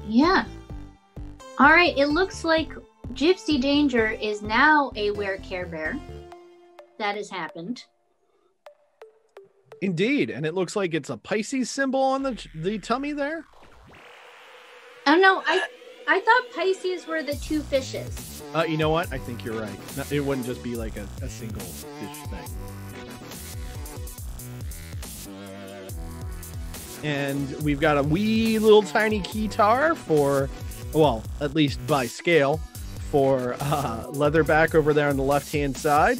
Yeah. All right, it looks like Gypsy Danger is now a Wear Care Bear. That has happened. Indeed, and it looks like it's a Pisces symbol on the tummy there. Oh no, I thought Pisces were the two fishes. You know what? I think you're right. It wouldn't just be like a single fish thing. And we've got a wee little tiny keytar for, well, at least by scale, for Leatherback over there on the left-hand side.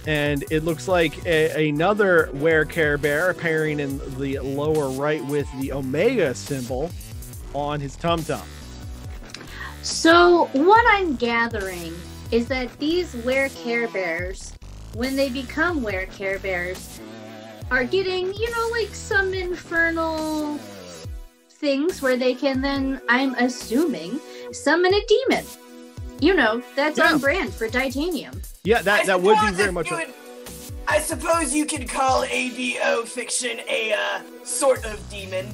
And it looks like another Wear Care Bear appearing in the lower right with the Omega symbol on his tum-tum. So what I'm gathering is that these Wear Care Bears, when they become Wear Care Bears, are getting, like some infernal things where they can then, I'm assuming, summon a demon. That's on brand for Titanium. Yeah, that would be very much. I suppose you could call ADO fiction a sort of demon.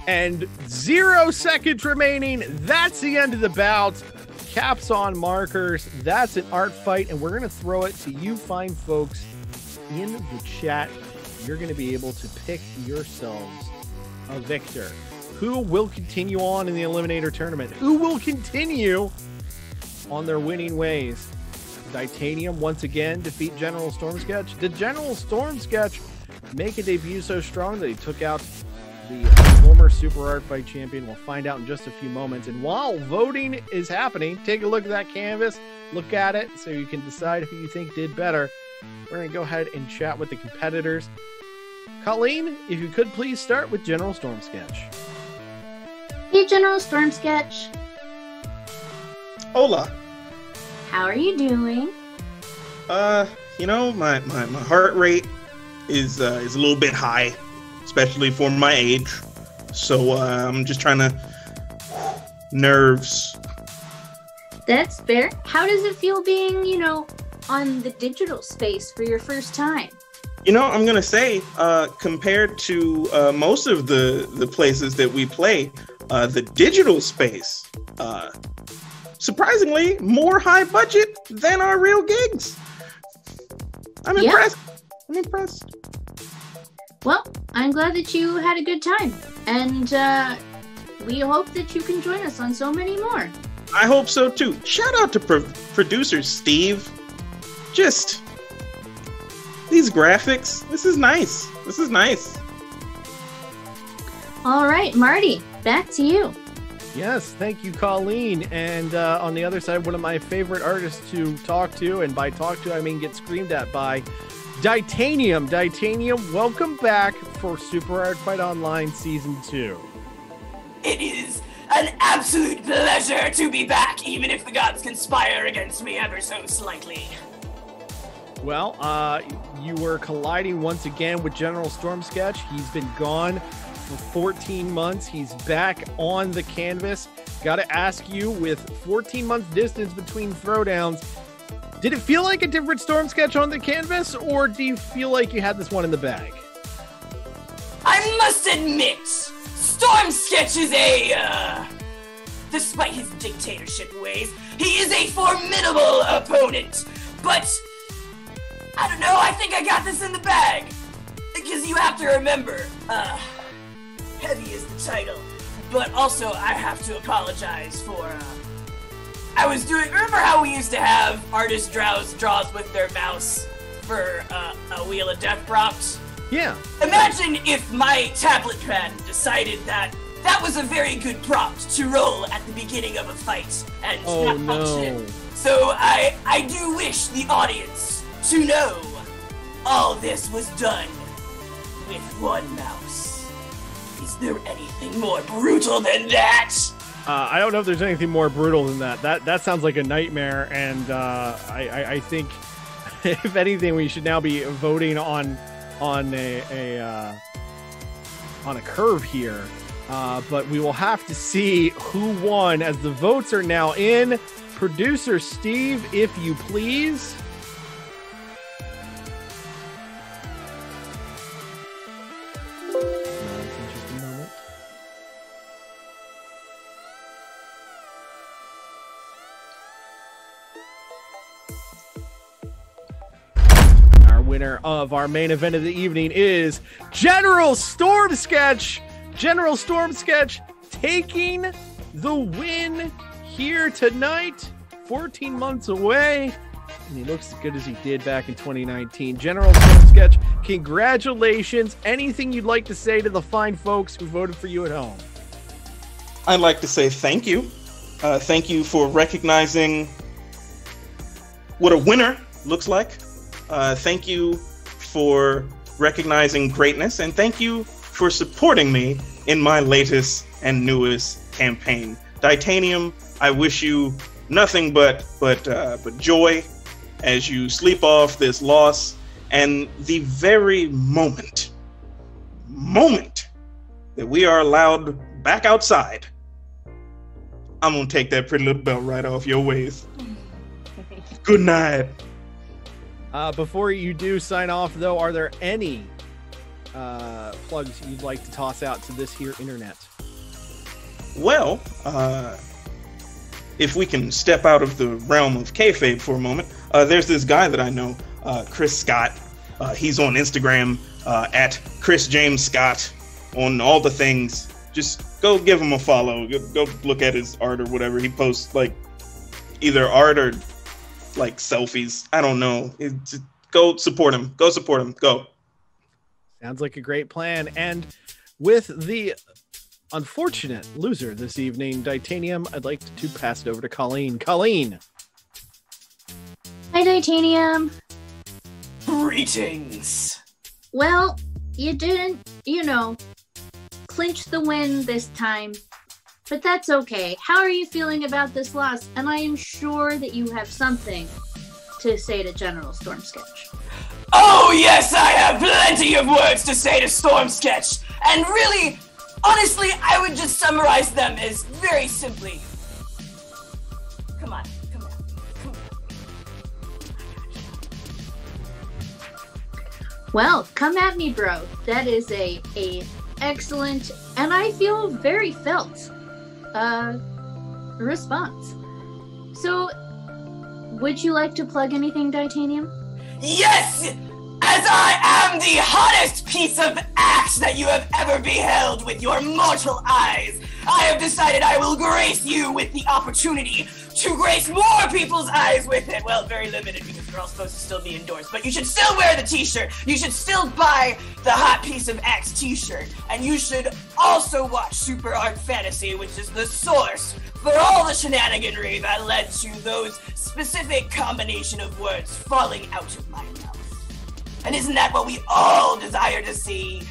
And 0 seconds remaining. That's the end of the bout. Caps on markers. That's an art fight, and we're gonna throw it to you fine folks in the chat. You're gonna be able to pick yourselves a victor. Who will continue on in the Eliminator Tournament? Who will continue on their winning ways? Titanium once again defeat General Storm Sketch. Did General Storm Sketch make a debut so strong that he took out the former Super Art Fight champion? We'll find out in just a few moments. And while voting is happening, take a look at that canvas, look at it so you can decide who you think did better. We're going to go ahead and chat with the competitors. Colleen, if you could please start with General Storm Sketch. Hey, General Storm Sketch. Hola. How are you doing? My heart rate is a little bit high, especially for my age. So I'm just trying to nerves. That's fair. How does it feel being, on the digital space for your first time? I'm gonna say, compared to most of the places that we play, the digital space, surprisingly more high budget than our real gigs. I'm impressed. I'm impressed. Well, I'm glad that you had a good time, and we hope that you can join us on so many more. I hope so too. Shout out to producer Steve. Just these graphics. This is nice. All right, Marty, back to you. Yes, thank you, Colleen. And on the other side, one of my favorite artists to talk to, and by talk to, I mean get screamed at by, Titanium. Titanium, welcome back for Super Art Fight Online Season 2. It is an absolute pleasure to be back, even if the gods conspire against me ever so slightly. Well, you were colliding once again with General Storm Sketch. He's been gone for 14 months. He's back on the canvas. Got to ask you, with 14 months distance between throwdowns, did it feel like a different Storm Sketch on the canvas, or do you feel like you had this one in the bag? I must admit, Storm Sketch is despite his dictatorship ways, he is a formidable opponent. But I don't know, I think I got this in the bag. Because you have to remember, heavy is the title. but also I have to apologize for, remember how we used to have artist draws with their mouse for a Wheel of Death prompt? Yeah. Imagine if my tablet pad decided that was a very good prompt to roll at the beginning of a fight and not function. So I do wish the audience to know all this was done with one mouse. Is there anything more brutal than that? I don't know if there's anything more brutal than that. That sounds like a nightmare, and I think if anything, we should now be voting on a curve here. But we will have to see who won as the votes are now in. Producer Steve, if you please. Just a moment. Our winner of our main event of the evening is General Storm Sketch. General Storm Sketch taking the win here tonight, 14 months away, and he looks as good as he did back in 2019. General Storm Sketch, congratulations. Anything you'd like to say to the fine folks who voted for you at home? I'd like to say thank you. Thank you for recognizing what a winner looks like. Thank you for recognizing greatness, and thank you for supporting me in my latest and newest campaign. Titanium, I wish you nothing but joy as you sleep off this loss, and the very moment that we are allowed back outside, I'm gonna take that pretty little belt right off your waist. Good night. Before you do sign off, though, are there any plugs you'd like to toss out to this here internet? Well, if we can step out of the realm of kayfabe for a moment, there's this guy that I know, Chris Scott. He's on Instagram at Chris James Scott on all the things. Just go give him a follow. Go look at his art or whatever. He posts like either art or like selfies. I don't know. Go support him. Go support him. Go. Sounds like a great plan. And with the unfortunate loser this evening, Titanium, I'd like to pass it over to Colleen. Colleen. Hi, Titanium. Greetings. Well, you didn't, clinch the win this time, but that's okay. How are you feeling about this loss? And I am sure that you have something to say to General Storm Sketch. Oh yes, I have plenty of words to say to Storm Sketch, and really, honestly, I would just summarize them as very simply. Come on. Well, come at me, bro. That is a excellent, and I feel very felt, response. So, would you like to plug anything, Titanium? Yes! As I am the hottest piece of axe that you have ever beheld with your mortal eyes, I have decided I will grace you with the opportunity to grace more people's eyes with it. Well, very limited because we're all supposed to still be indoors, but you should still wear the t-shirt. You should still buy the Hot Piece of Axe t-shirt. And you should also watch Super Art Fantasy, which is the source for all the shenaniganry that led to those specific combination of words falling out of my mouth. And isn't that what we all desire to see?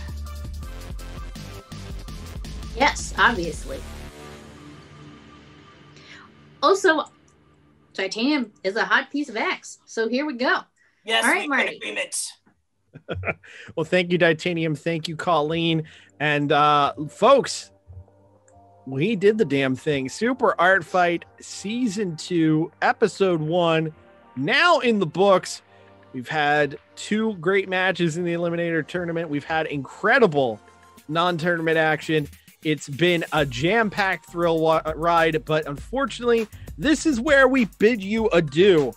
Yes, obviously. Also, Titanium is a hot piece of axe. So here we go. Yes, all right, Marty. Agreement. Well, thank you, Titanium. Thank you, Colleen. And folks, we did the damn thing. Super Art Fight Season 2, Episode 1, now in the books. We've had 2 great matches in the Eliminator Tournament. We've had incredible non-tournament action. It's been a jam-packed thrill ride, but unfortunately, this is where we bid you adieu.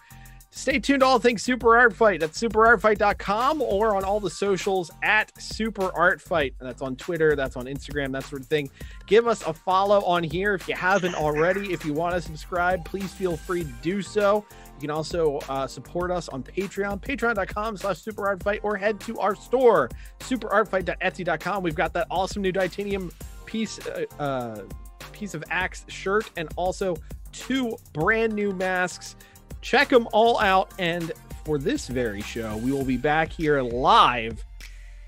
Stay tuned to all things Super Art Fight. That's superartfight.com or on all the socials at Super Art Fight. And that's on Twitter, that's on Instagram, that sort of thing. Give us a follow on here if you haven't already. If you want to subscribe, please feel free to do so. You can also support us on Patreon, patreon.com/superartfight, or head to our store, superartfight.etsy.com. We've got that awesome new titanium piece of axe shirt and also 2 brand new masks. Check them all out. And for this very show, we will be back here live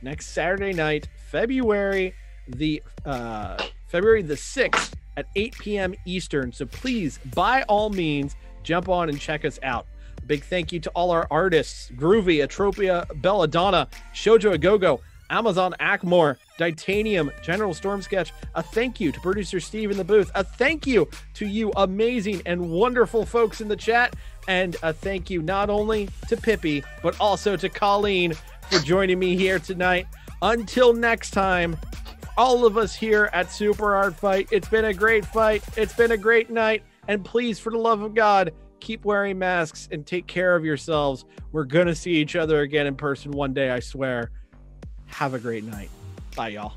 next Saturday night, February the 6th at 8 p.m. Eastern. So please, by all means, jump on and check us out. A big thank you to all our artists: Groovy, Atropia, Belladonna, Shoujo Agogo, Amazon Ackmore, Titanium, General Storm Sketch. A thank you to producer Steve in the booth. A thank you to you amazing and wonderful folks in the chat. And a thank you not only to Pippi, but also to Colleen for joining me here tonight. Until next time, all of us here at Super Art Fight, it's been a great fight. It's been a great night. And please, for the love of God, keep wearing masks and take care of yourselves. We're going to see each other again in person one day, I swear. Have a great night. Bye, y'all.